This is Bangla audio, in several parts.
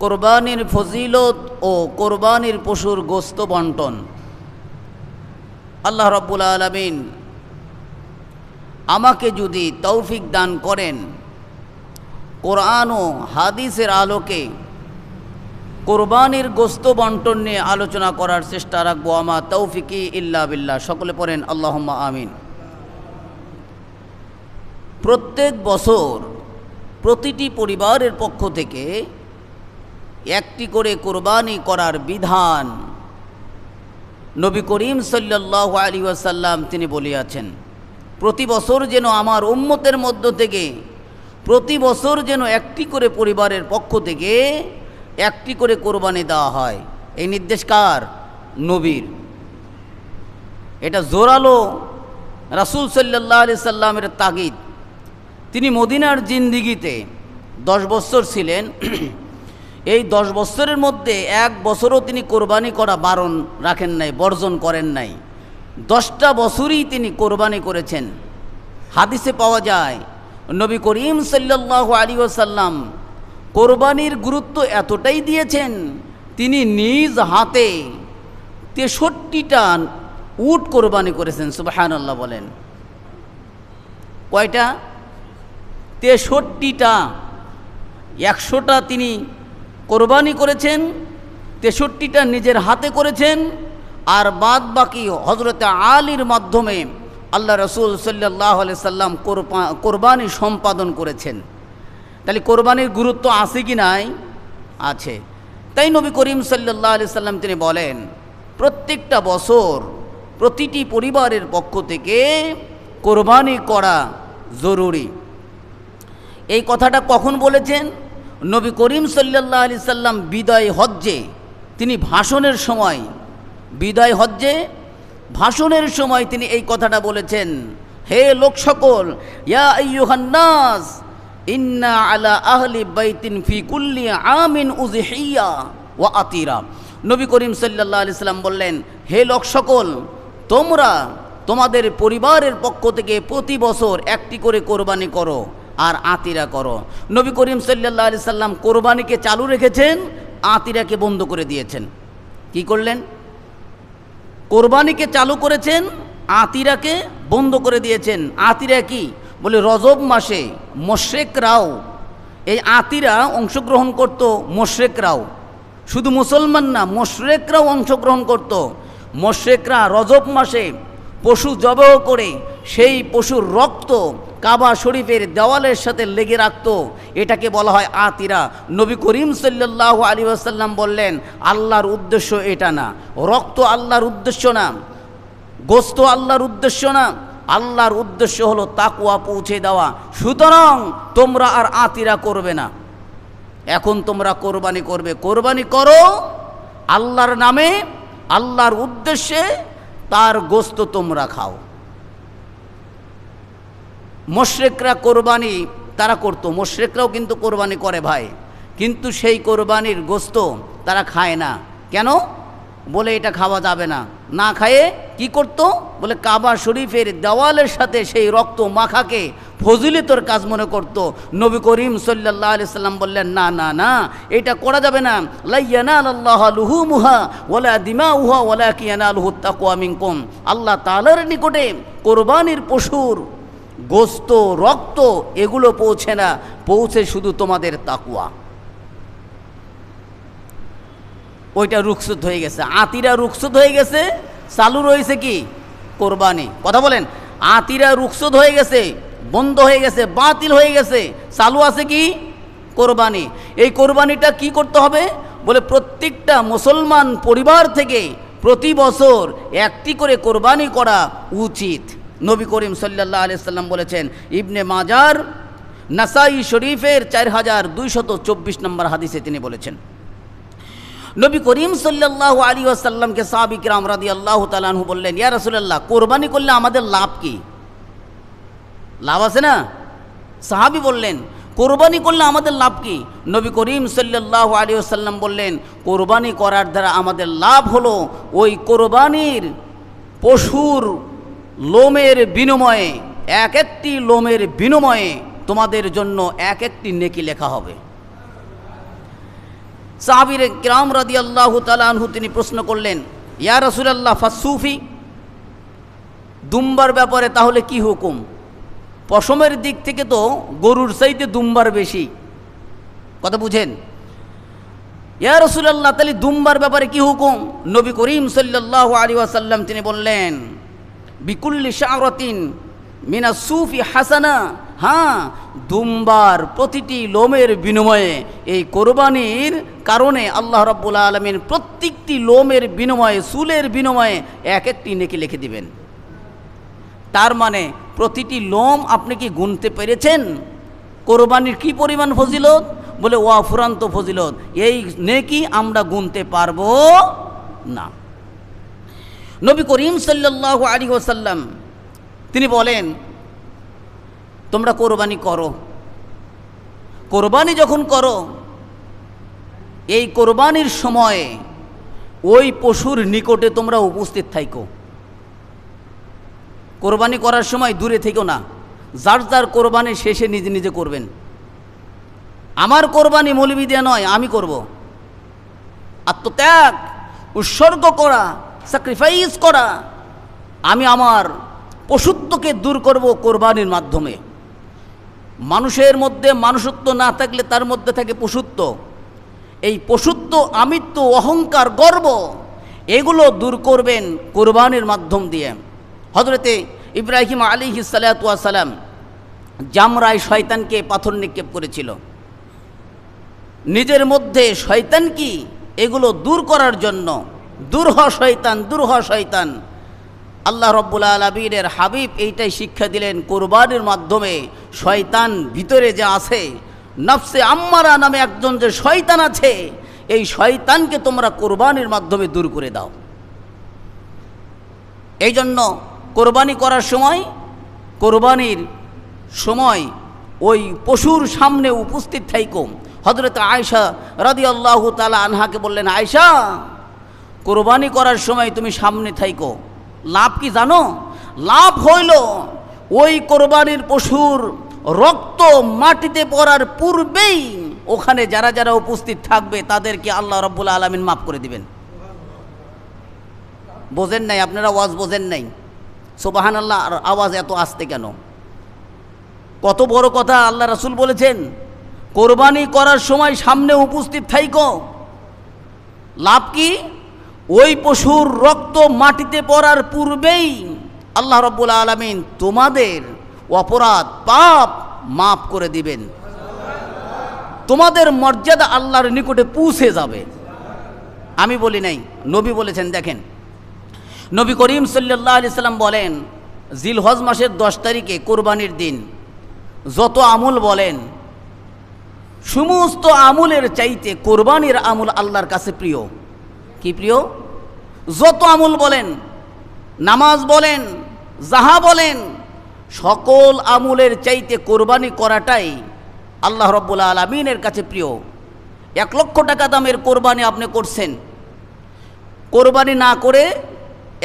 কোরবানির ফজিলত ও কোরবানির পশুর গোশত বন্টন। আল্লাহ রাব্বুল আলামিন আমাকে যদি তৌফিক দান করেন, কোরআন ও হাদিসের আলোকে কোরবানির গোশত বন্টন নিয়ে আলোচনা করার চেষ্টা রাখবো। আমা তৌফিকি ইল্লা বিল্লাহ। সকলে পড়েন আল্লাহুম্মা আমিন। প্রত্যেক বছর প্রতিটি পরিবারের পক্ষ থেকে একটি করে কোরবানি করার বিধান নবী করিম সাল্লাল্লাহু আলাইহি ওয়াসাল্লাম তিনি বলিয়াছেন। প্রতি বছর যেন আমার উম্মতের মধ্য থেকে প্রতি বছর যেন একটি করে পরিবারের পক্ষ থেকে একটি করে কোরবানি দেওয়া হয়। এই নির্দেশ কার? নবীর। এটা জোরালো রাসূল সাল্লাল্লাহু আলাইহি সাল্লামের তাগিদ। তিনি মদিনার জিন্দিগিতে 10 বছর ছিলেন। এই 10 বছরের মধ্যে এক বছরও তিনি কোরবানি করা বারণ রাখেন নাই, বর্জন করেন নাই। 10টা বছরই তিনি কোরবানি করেছেন। হাদিসে পাওয়া যায় নবী করিম সাল্লাল্লাহু আলাইহি ওয়াসাল্লাম কোরবানির গুরুত্ব এতটাই দিয়েছেন, তিনি নিজ হাতে 63টা উট কোরবানি করেছেন। সুবহানাল্লাহ বলেন। কয়টা? 63টা। 100টা তিনি কোরবানি করেছেন, 63টা নিজের হাতে করেছেন, আর বাদ বাকি হজরতে আলীর মাধ্যমে আল্লাহ রসুল সাল্লাল্লাহু আলাইহি সাল্লাম কোরবানি সম্পাদন করেছেন। তাহলে কোরবানির গুরুত্ব আছে কি নাই? আছে। তাই নবী করিম সাল্লাল্লাহু আলাইহি সাল্লাম তিনি বলেন, প্রত্যেকটা বছর প্রতিটি পরিবারের পক্ষ থেকে কোরবানি করা জরুরি। এই কথাটা কখন বলেছেন? নবী করিম সাল্লাল্লাহু আলাইহি সাল্লাম বিদায় হজ্জে তিনি ভাষণের সময়, বিদায় হজ্জে ভাষণের সময় তিনি এই কথাটা বলেছেন, হে লোক সকল, ইয়া আইয়ুহান নাস ইন্না আলা আহলি বাইতিন ফি কুল্লি আমিন উযহিয়া ওয়া আতিরা। নবী করিম সাল্লাল্লাহু আলাইহি সাল্লাম বললেন, হে লোক সকল, তোমরা তোমাদের পরিবারের পক্ষ থেকে প্রতি বছর একটি করে কোরবানি করো আর আতিরা করো। নবী করিম সাল্লাল্লাহু আলাইহি সাল্লাম কোরবানিকে চালু রেখেছেন, আতিরাকে বন্ধ করে দিয়েছেন। কি করলেন? কোরবানিকে চালু করেছেন, আতিরাকে বন্ধ করে দিয়েছেন। আতিরা কি? বলে রজব মাসে মুশরিকরাও এই আতিরা অংশগ্রহণ করত। মুশরিকরাও, শুধু মুসলমান না, মুশরিকরাও অংশগ্রহণ করত। মুশরিকরা রজব মাসে পশু জবাহ করে সেই পশুর রক্ত কাবা শরীফের দেওয়ালের সাথে লেগে রাখত। এটাকে বলা হয় আতিরা। নবী করিম সাল্লাল্লাহু আলাইহি ওয়াসাল্লাম বললেন, আল্লাহর উদ্দেশ্য এটা না, রক্ত আল্লাহর উদ্দেশ্য না, গোশত আল্লাহর উদ্দেশ্য না, আল্লাহর উদ্দেশ্য হলো তাকওয়া পৌঁছে দেওয়া। সুতরাং তোমরা আর আতিরা করবে না, এখন তোমরা কোরবানি করবে। কোরবানি করো আল্লাহর নামে, আল্লাহর উদ্দেশ্যে, তার গোশত তোমরা খাও। মুশরিকরা কোরবানি তারা করতো, মুশরিকরাও কিন্তু কোরবানি করে ভাই, কিন্তু সেই কোরবানির গোশত তারা খায় না। কেন? বলে এটা খাওয়া যাবে না। না খায়ে কি করত? বলে কাবা শরীফের দেওয়ালের সাথে সেই রক্ত মাখাকে ফজিলতের কাজ মনে করত। নবী করিম সাল্লাল্লাহু আলাইহি সাল্লাম বললেন, না না না, এটা করা যাবে না। লা ইয়ানালাল্লাহু লুহুমুহা ওয়ালা দিমাউহা ওয়ালাকিন ইয়ানালুহুত তাকওয়া মিনকুম। আল্লাহ তাআলার নিকটে কোরবানির পশুর গোশত, রক্ত এগুলো পৌঁছে না, পৌঁছে শুধু তোমাদের তাকওয়া। ওইটা রুখসত হয়ে গেছে, আতিরা রুখসত হয়ে গেছে, চালু রয়েছে কি? কোরবানি। কথা বলেন। আতিরা রুখসত হয়ে গেছে, বন্ধ হয়ে গেছে, বাতিল হয়ে গেছে, চালু আছে কি? কোরবানি। এই কোরবানিটা কি করতে হবে? বলে প্রত্যেকটা মুসলমান পরিবার থেকে প্রতি বছর একটি করে কোরবানি করা উচিত। নবী করিম সাল্লাল্লাহু আলাইহি সাল্লাম বলেছেন, ইবনে মাজার নাসাই শরীফের 4224 নম্বর হাদিসে তিনি বলেছেন। নবী করিম সাল্লাল্লাহু আলাইহি ওয়াসাল্লামকে সাহাবী কিরাম রাদিয়াল্লাহু তাআলা আনহু বললেন, ইয়া রাসূলুল্লাহ, কোরবানি করলে আমাদের লাভ কি? লাভ আছে না? সাহাবী বললেন, কোরবানি করলে আমাদের লাভ কি? নবী করিম সাল্লাল্লাহু আলাইহি ওয়াসাল্লাম বললেন, কোরবানি করার দ্বারা আমাদের লাভ হলো ওই কোরবানির পশুর লোমের বিনিময়ে, এক একটি লোমের বিনিময়ে তোমাদের জন্য এক একটি নেকি লেখা হবে। সাহাবীরে কিরাম রাদিয়াল্লাহু তাআলা আনহু তিনি প্রশ্ন করলেন, ইয়া রাসূলুল্লাহ ফাসসুফি, দুম্বার ব্যাপারে তাহলে কি হুকুম? পশমের দিক থেকে তো গরুর চাইতে দুম্বার বেশি, কথা বুঝেন? ইয়া রাসূলুল্লাহ, তাহলে দুম্বার ব্যাপারে কি হুকুম? নবী করিম সাল্লাল্লাহু আলাইহি ওয়াসাল্লাম তিনি বললেন, বিকুল্লি শা'রাতিন মিনাস সুফি হাসানা, হ্যাঁ, দুম্বার প্রতিটি লোমের বিনিময়ে, এই কোরবানির কারণে আল্লাহ রাব্বুল আলামিন প্রত্যেকটি লোমের বিনিময়ে, চুলের বিনিময়ে এক একটি নেকি লিখে দিবেন। তার মানে প্রতিটি লোম আপনি কি গুনতে পেরেছেন? কোরবানির কি পরিমাণ ফজিলত? বলে অফুরান্ত ফজিলত, এই নেকি আমরা গুনতে পারবো না। নবী করিম সাল্লাল্লাহু আলাইহি ওয়াসাল্লাম তিনি বলেন, তোমরা কোরবানি করো। কোরবানি যখন করো, এই কোরবানির সময়ে ওই পশুর নিকটে তোমরা উপস্থিত থাইকো। কোরবানি করার সময় দূরে থেকো না, যার যার কোরবানি শেষে নিজে নিজে করবেন। আমার কোরবানি মৌলবি দেয়া নয়, আমি করব। আত্মত্যাগ, উৎসর্গ করা, স্যাক্রিফাইস করা, আমি আমার পশুত্বকে দূর করব কোরবানির মাধ্যমে। মানুষের মধ্যে মানুষত্ব না থাকলে তার মধ্যে থাকে পশুত্ব। এই পশুত্ব, আমিত্ব, অহংকার, গর্ব, এগুলো দূর করবেন কোরবানির মাধ্যম দিয়ে। হযরতে ইব্রাহিম আলাইহিস সালাতু ওয়াস সালাম জামরায় শয়তানকে পাথর নিক্ষেপ করেছিল। নিজের মধ্যে শয়তান কি, এগুলো দূর করার জন্য, দূর হ শয়তান, দূর হ শয়তান। আল্লাহ রাব্বুল আলামিনের হাবিব এইটাই শিক্ষা দিলেন, কোরবানির মাধ্যমে শয়তান ভিতরে যে আছে, নফসে আম্মারা নামে একজন যে শয়তান আছে, এই শয়তানকে তোমরা কোরবানির মাধ্যমে দূর করে দাও। এই জন্য কোরবানি করার সময়, কোরবানির সময় ওই পশুর সামনে উপস্থিত থাইকো। হযরত আয়েশা রাদিয়াল্লাহু তাআলা আনহাকে বললেন, আয়েশা, কোরবানি করার সময় তুমি সামনে থাইকো, লাভ কি জানো? লাভ হইল ওই কোরবানির পশুর রক্ত মাটিতে পড়ার পূর্বেই ওখানে যারা যারা উপস্থিত থাকবে তাদেরকে আল্লাহ রাব্বুল আলামিন মাফ করে দিবেন। বোঝেন নাই আপনারা? ওয়াজ বোঝেন নাই? সুবহানাল্লাহ। আর আওয়াজ এত আস্তে কেন? কত বড় কথা আল্লাহ রাসূল বলেছেন, কোরবানি করার সময় সামনে উপস্থিত থাইকো। লাভ কি? ওই পশুর রক্ত মাটিতে পড়ার পূর্বেই আল্লাহ রাব্বুল আলামিন তোমাদের অপরাধ, পাপ মাফ করে দিবেন। তোমাদের মর্যাদা আল্লাহর নিকটে পৌঁছে যাবে। আমি বলি নাই, নবী বলেছেন। দেখেন, নবী করিম সাল্লাল্লাহু আলাইহি সাল্লাম বলেন, জিলহজ মাসের 10 তারিখে কোরবানির দিন যত আমল বলেন, সমস্ত আমলের চাইতে কোরবানির আমল আল্লাহর কাছে প্রিয়। কি প্রিয়? যত আমল বলেন, নামাজ বলেন, যাহা বলেন, সকল আমলের চাইতে কোরবানি করাটাই আল্লাহ রাব্বুল আলামিনের কাছে প্রিয়। 1 লক্ষ টাকা দামের কোরবানি আপনি করছেন, কোরবানি না করে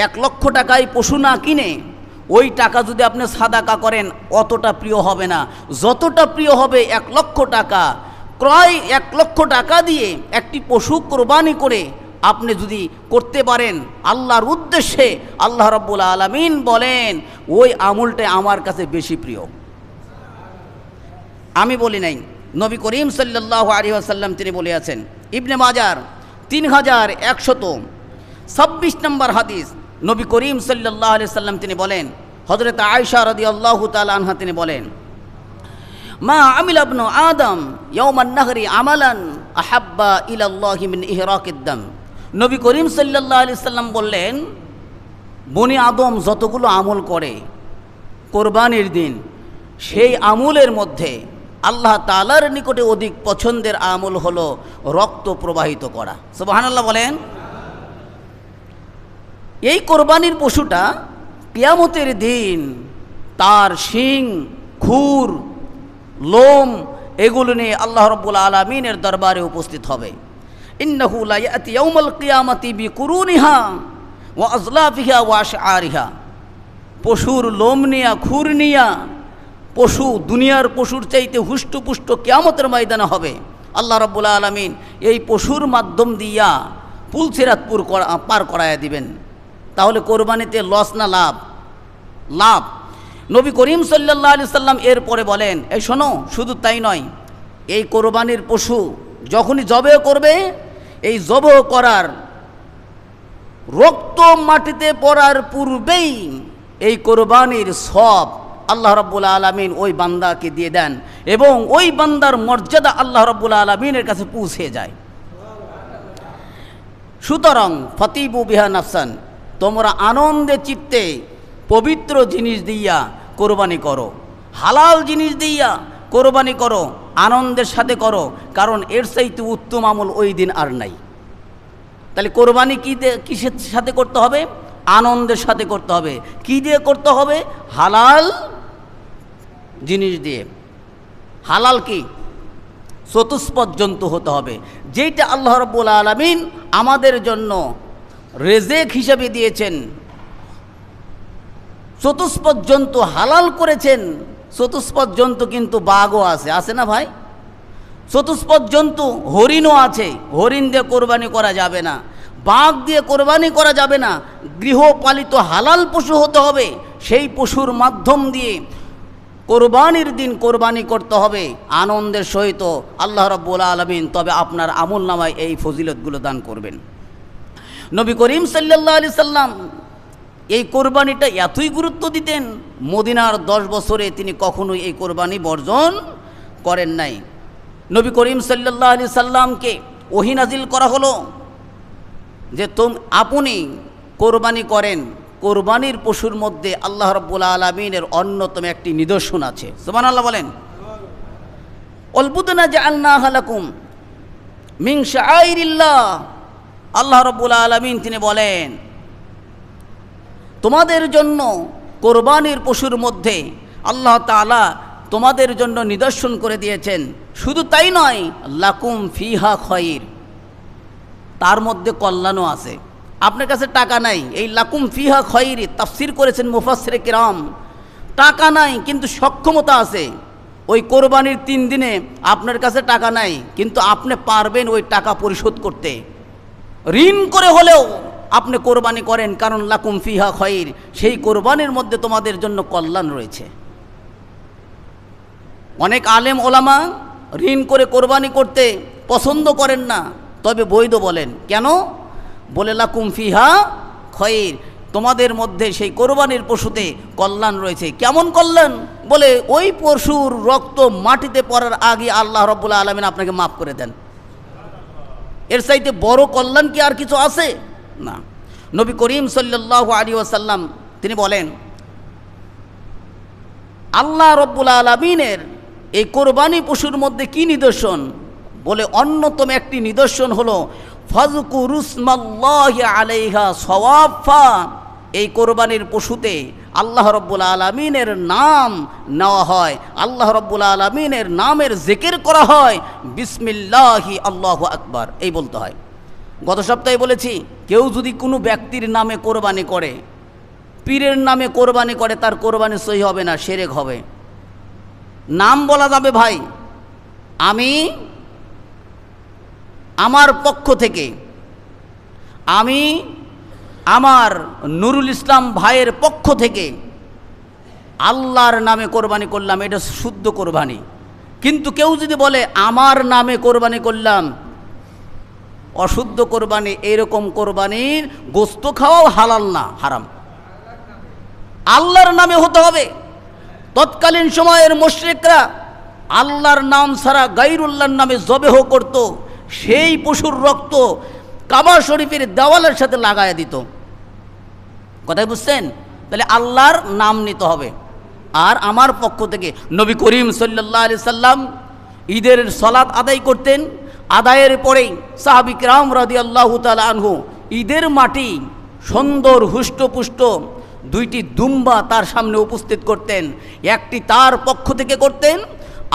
1 লক্ষ টাকায় পশু না কিনে ওই টাকা যদি আপনি সাদাকা করেন, অতটা প্রিয় হবে না। যতটা প্রিয় হবে 1 লক্ষ টাকা ক্রয়, 1 লক্ষ টাকা দিয়ে একটি পশু কোরবানি করে আপনি যদি করতে পারেন আল্লাহর উদ্দেশ্যে, আল্লাহ রাব্বুল আলামিন বলেন ওই আমলটা আমার কাছে বেশি প্রিয়। আমি বলি নাই, নবী করিম সাল্লাল্লাহু আলাইহি ওয়াসাল্লাম তিনি বলে আছেন। ইবনে মাজার 3126 নম্বর হাদিস, নবী করিম সাল্লাল্লাহু আলাইহি ওয়াসাল্লাম তিনি বলেন, হযরত আয়েশা রাদিয়াল্লাহু তাআলা আনহা তিনি বলেন, মা আমিলা ইবনু আদম ইয়াওমান নাহরি আমালান আহাব্বা ইলাল্লাহি মিন ইহরাকিদ দাম। নবী করিম সাল্লাল্লাহু আলাইহি ওয়াসাল্লাম বললেন, বনি আদম যতগুলো আমল করে কোরবানির দিন, সেই আমলের মধ্যে আল্লাহ তাআলার নিকটে অধিক পছন্দের আমল হলো রক্ত প্রবাহিত করা। সুবহানাল্লাহ বলেন। এই কোরবানির পশুটা কিয়ামতের দিন তার শিং, খুর, লোম এগুলো নিয়ে আল্লাহ রাব্বুল আলামিনের দরবারে উপস্থিত হবে। ইন্নাহু লা ইয়াতি ইয়াউমাল কিয়ামাতি বিকুরুনিহা ওয়া আজলাফিহা ওয়া আশআরিহা। পশুর লোম নিয়া, খুর নিয়া পশু, দুনিয়ার পশুর চাইতে হুষ্টপুষ্ট কিয়ামতের ময়দানে হবে। আল্লাহ রাব্বুল আলামিন এই পশুর মাধ্যম দিয়া পুলসিরাত পার করায়া দিবেন। তাহলে কোরবানিতে লস না লাভ? লাভ। নবী করিম সাল্লাল্লাহু আলাইহি সাল্লাম এরপরে বলেন, এই শোনো, শুধু তাই নয়, এই কোরবানির পশু যখনই জবেহ করবে, এই জবেহ করার রক্ত মাটিতে পড়ার পূর্বেই এই কোরবানির সব আল্লাহ রাব্বুল আলামিন ওই বান্দাকে দিয়ে দেন এবং ওই বান্দার মর্যাদা আল্লাহ রাব্বুল আলামিনের কাছে পৌঁছে যায়। সুতরাং ফতিবু বিহা নাফসান, তোমরা আনন্দে চিত্তে পবিত্র জিনিস দিয়া কোরবানি করো, হালাল জিনিস দিয়া কোরবানি করো, আনন্দের সাথে করো, কারণ এর চাইতে উত্তম আমল ওই দিন আর নাই। তাহলে কোরবানি কিসের সাথে করতে হবে? আনন্দের সাথে করতে হবে। কি দিয়ে করতে হবে? হালাল জিনিস দিয়ে। হালাল কি? চতুষ্পদ জন্তু হতে হবে, যেটা আল্লাহ রাব্বুল আলামিন আমাদের জন্য রেজেক হিসাবে দিয়েছেন। চতুষ্পদ জন্তু হালাল করেছেন। চতুষ্পদ জন্তু কিন্তু বাঘও আছে না ভাই? চতুষ্পদ জন্তু হরিণও আছে, হরিণ দিয়ে কোরবানি করা যাবে না, বাঘ দিয়ে কোরবানি করা যাবে না। গৃহপালিত হালাল পশু হতে হবে, সেই পশুর মাধ্যম দিয়ে কোরবানির দিন কোরবানি করতে হবে আনন্দের সহিত। আল্লাহ রাব্বুল আলামিন তবে আপনার আমল নামায় এই ফজিলতগুলো দান করবেন। নবী করিম সাল্লাল্লাহু আলাইহি সাল্লাম এই কোরবানিটা এতই গুরুত্ব দিতেন, মদিনার 10 বছরে তিনি কখনোই এই কোরবানি বর্জন করেন নাই। নবী করিম সাল্লাল্লাহু আলাইহি সাল্লামকে ওহী নাজিল করা হলো যে আপনি কোরবানি করেন। কোরবানির পশুর মধ্যে আল্লাহ রাব্বুল আলামিনের অন্যতম একটি নিদর্শন আছে। সুবহানাল্লাহ বলেন। আলবুদনা জাআলনাহা লাকুম মিন শাআইরিল্লাহ। আল্লাহ রাব্বুল আলামিন তিনি বলেন, তোমাদের জন্য কোরবানির পশুর মধ্যে আল্লাহ তাআলা তোমাদের জন্য নিদর্শন করে দিয়েছেন। শুধু তাই নয়, লাকুম ফিহা খায়র, তার মধ্যে কল্যাণও আছে। আপনার কাছে টাকা নাই, এই লাকুম ফিহা খায়র তাফসীর করেছেন মুফাসসিরে কিরাম। টাকা নাই কিন্তু সক্ষমতা আছে। ওই কোরবানির 3 দিনে আপনার কাছে টাকা নাই, কিন্তু আপনি পারবেন ওই টাকা পরিশোধ করতে। ঋণ করে হলেও আপনি কোরবানি করেন, কারণ লাকুম ফিহা খায়র, সেই কোরবানির মধ্যে তোমাদের জন্য কল্যাণ রয়েছে। অনেক আলেম ওলামা ঋণ করে কোরবানি করতে পছন্দ করেন না, তবে বৈধ বলেন। কেন? বলে লাকুম ফিহা খায়র, তোমাদের মধ্যে সেই কোরবানির পশুতে কল্যাণ রয়েছে। কেমন কল্যাণ? বলে ওই পশুর রক্ত মাটিতে পড়ার আগে আল্লাহ রাব্বুল আলামিন আপনাকে মাফ করে দেন। এর চাইতে বড় কল্যাণ কি আর কিছু আছে? না। নবী করিম সাল্লাল্লাহু আলাইহি ওয়াসাল্লাম তিনি বলেন, আল্লাহ রাব্বুল আলামিনের এই কোরবানি পশুর মধ্যে কি নিদর্শন? বলে অন্যতম একটি নিদর্শন হলো ফাযকুরুসমাল্লাহি আলাইহা সাওয়াফা। এই কোরবানির পশুতে আল্লাহ রাব্বুল আলামিনের নাম নেওয়া হয়, আল্লাহ রাব্বুল আলামিনের নামের জিকির করা হয়, বিসমিল্লাহি আল্লাহু আকবার এই বলতে হয়। গত সপ্তাহে বলেছি, কেউ যদি কোনো ব্যক্তির নামে কোরবানি করে, পীরের নামে কোরবানি করে, তার কোরবানি সহি হবে না, শিরক হবে। নাম বলা যাবে ভাই, আমি আমার পক্ষ থেকে, আমি আমার নুরুল ইসলাম ভাইয়ের পক্ষ থেকে আল্লাহর নামে কোরবানি করলাম, এটা শুদ্ধ কোরবানি। কিন্তু কেউ যদি বলে আমার নামে কোরবানি করলাম, অশুদ্ধ কোরবানি। এইরকম কোরবানির গোস্ত খাওয়াও হালাল না, হারাম। আল্লাহর নামে হতে হবে। তৎকালীন সময়ের মুশরিকরা আল্লাহর নাম ছাড়া গায়রুল্লাহর নামে জবেহ করত, সেই পশুর রক্ত কাবা শরীফের দেওয়ালের সাথে লাগায় দিত। কথাই বুঝছেন? তাহলে আল্লাহর নাম নিতে হবে। আর আমার পক্ষ থেকে নবী করিম সাল্লাল্লাহু আলাইহি সাল্লাম ঈদের সালাত আদায় করতেন। আদায়ের পরেই সাহাবী কিরাম রাদিয়াল্লাহু তাআলা আনহু ঈদের মাটি সুন্দর হুষ্টপুষ্ট 2টি দুম্বা তার সামনে উপস্থিত করতেন। একটি তার পক্ষ থেকে করতেন,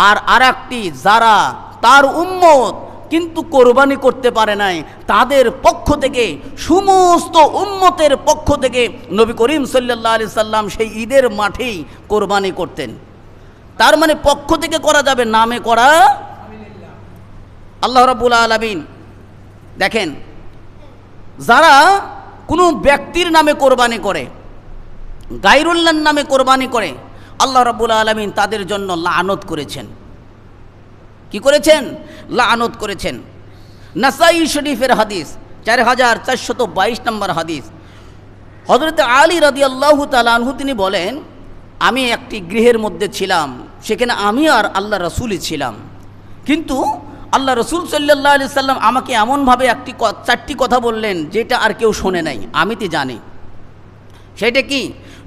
আর আরেকটি যারা তার উম্মত কিন্তু কোরবানি করতে পারে নাই, তাদের পক্ষ থেকে, সমস্ত উম্মতের পক্ষ থেকে নবী করিম সাল্লাল্লাহু আলাইহি সাল্লাম সেই ঈদের মাঠেই কোরবানি করতেন। তার মানে পক্ষ থেকে করা যাবে, নামে করা আল্লাহ রাব্বুল আলামিন দেখেন, যারা কোনো ব্যক্তির নামে কোরবানি করে, গায়রুল্লাহর নামে কোরবানি করে, আল্লাহ রাব্বুল আলামিন তাদের জন্য লানত করেছেন। কি করেছেন? লানত করেছেন। নাসাই শরীফের হাদিস 4422 নম্বর হাদিস। হযরত আলী রাদিয়াল্লাহু তাআলা আনহু তিনি বলেন, আমি একটি গৃহের মধ্যে ছিলাম, সেখানে আমি আর আল্লাহ রাসূলই ছিলাম, কিন্তু আল্লাহ রাসূল সাল্লাল্লাহু আলাইহি সাল্লাম আমাকে এমনভাবে চারটি কথা বললেন যেটা আর কেউ শোনে নাই, আমি তো জানি। সেটা কি?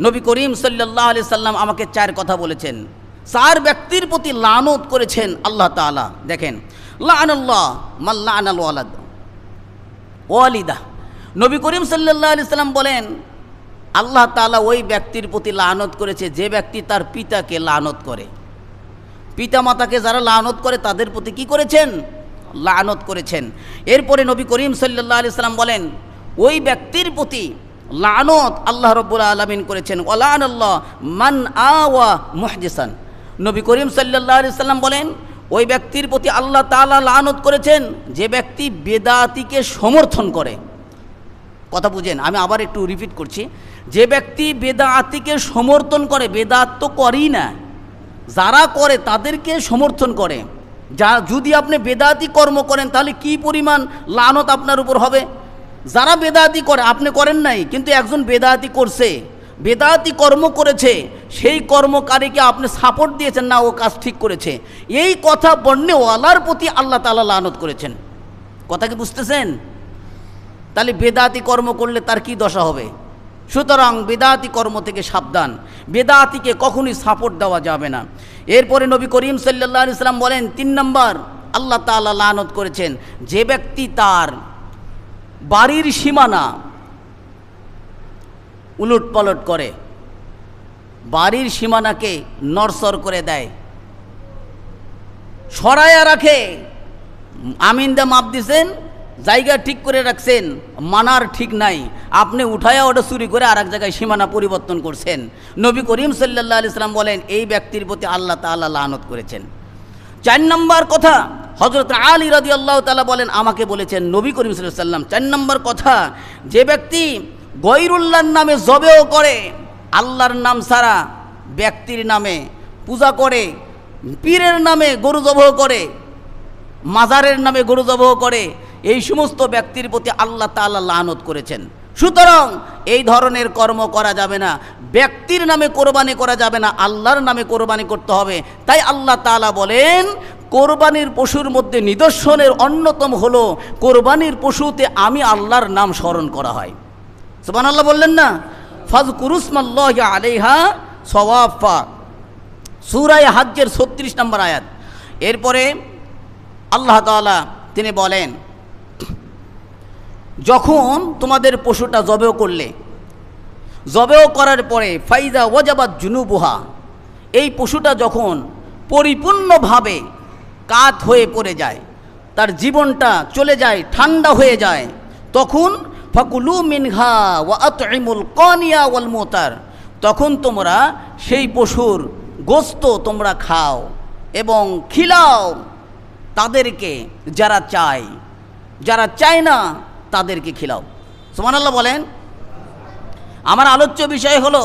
নবী করিম সাল্লাল্লাহু আলাইহি সাল্লাম আমাকে 4 কথা বলেছেন, 4 ব্যক্তির প্রতি লানত করেছেন আল্লাহ তাআলা। দেখেন, লাআনাল্লাহ মান লাআনাল ওয়ালাদ ওয়ালিদা। নবী করিম সাল্লাল্লাহু আলাইহি সাল্লাম বলেন, আল্লাহ তাআলা ওই ব্যক্তির প্রতি লানত করেছে যে ব্যক্তি তার পিতাকে লানত করে। পিতা মাতাকে যারা লানত করে তাদের প্রতি কি করেছেন? লানত করেছেন। এরপরে নবী করিম সাল্লাল্লাহু আলাইহি সাল্লাম বলেন, ওই ব্যক্তির প্রতি লানত আল্লাহ রাব্বুল আলামিন করেছেন, ওয়ালানাল্লাহ মান আওয়া মুহদিসান। নবী করিম সাল্লাল্লাহু আলাইহি সাল্লাম বলেন, ওই ব্যক্তির প্রতি আল্লাহ তাআলা লানত করেছেন যে ব্যক্তি বেদাতিকে সমর্থন করে। কথা বুঝেন, আমি আবার একটু রিপিট করছি, যে ব্যক্তি বেদাতিকে সমর্থন করে, বেদাত তো করেই না, যারা করে তাদেরকে সমর্থন করে। যদি আপনি বেদাতি কর্ম করেন তাহলে কি পরিমাণ লানত আপনার উপর হবে। যারা বেদাতি করে, আপনি করেন নাই, কিন্তু একজন বেদাতি করছে, বেদাতি কর্ম করেছে, সেই কর্মকারীকে আপনি সাপোর্ট দিয়েছেন, না ও কাজ ঠিক করেছে, এই কথা বর্ণেওয়ালার প্রতি আল্লাহ তাআলা লানত করেছেন। কথা কি বুঝতেছেন? তাহলে বেদাতি কর্ম করলে তার কি দশা হবে? সুতরাং বেদাতি কর্ম থেকে সাবধান, বেদাতিকে কখনই সাপোর্ট দেওয়া যাবে না। এরপরে নবী করিম সাল্লাল্লাহু আলাইহি সাল্লাম বলেন, 3 নম্বর আল্লাহ তাআলা লানত করেছেন যে ব্যক্তি তার বাড়ির সীমানা উলটপালট করে, বাড়ির সীমানাকে নড়চড় করে দেয়, সরায়া রাখে। আমিনদা মাপ দিছেন, জায়গা ঠিক করে রাখছেন, মানার ঠিক নাই, আপনি উঠায়া ওটা চুরি করে আর এক জায়গায় সীমানা পরিবর্তন করছেন। নবী করিম সাল্লাল্লাহু আলাইহি সাল্লাম বলেন, এই ব্যক্তির প্রতি আল্লাহ তাআলা লানত করেছেন। 4 নম্বর কথা হযরত আলী রাদিয়াল্লাহু তাআলা বলেন, আমাকে বলেছেন নবী করিম সাল্লাল্লাহু আলাইহি সাল্লাম, 4 নম্বর কথা, যে ব্যক্তি গয়রুল্লাহর নামে জবেও করে, আল্লাহর নাম ছাড়া ব্যক্তির নামে পূজা করে, পীরের নামে গরু জবাহ করে, মাজারের নামে গরু জবাহ করে, এই সমস্ত ব্যক্তির প্রতি আল্লাহ তাআলা লানত করেছেন। সুতরাং এই ধরনের কর্ম করা যাবে না, ব্যক্তির নামে কোরবানি করা যাবে না, আল্লাহর নামে কোরবানি করতে হবে। তাই আল্লাহ তাআলা বলেন, কোরবানির পশুর মধ্যে নিদর্শনের অন্যতম হলো কোরবানির পশুতে আমি আল্লাহর নাম স্মরণ করা হয়। সুবহানাল্লাহ বললেন না? ফাযকুরুসমাল্লাহি আলাইহা সাওয়াফা, সূরা হজ্জের 36 নম্বর আয়াত। এরপরে আল্লাহ তাআলা তিনি বলেন, যখন তোমাদের পশুটা জবেহ করলে, জবেহ করার পরে ফাইজা ওয়াজাবাত জুনুবুহা, এই পশুটা যখন পরিপূর্ণভাবে কাত হয়ে পড়ে যায়, তার জীবনটা চলে যায়, ঠান্ডা হয়ে যায়, তখন ফাকুলু মিনহা ওয়া আতইমুল কানিয়া ওয়াল মুতার, তখন তোমরা সেই পশুর গোশত তোমরা খাও এবং খিলাও তাদেরকে, যারা চায়, যারা চায় না তাদেরকে খিলাও। সুবহানাল্লাহ বলেন। আমার আলোচ্য বিষয় হলো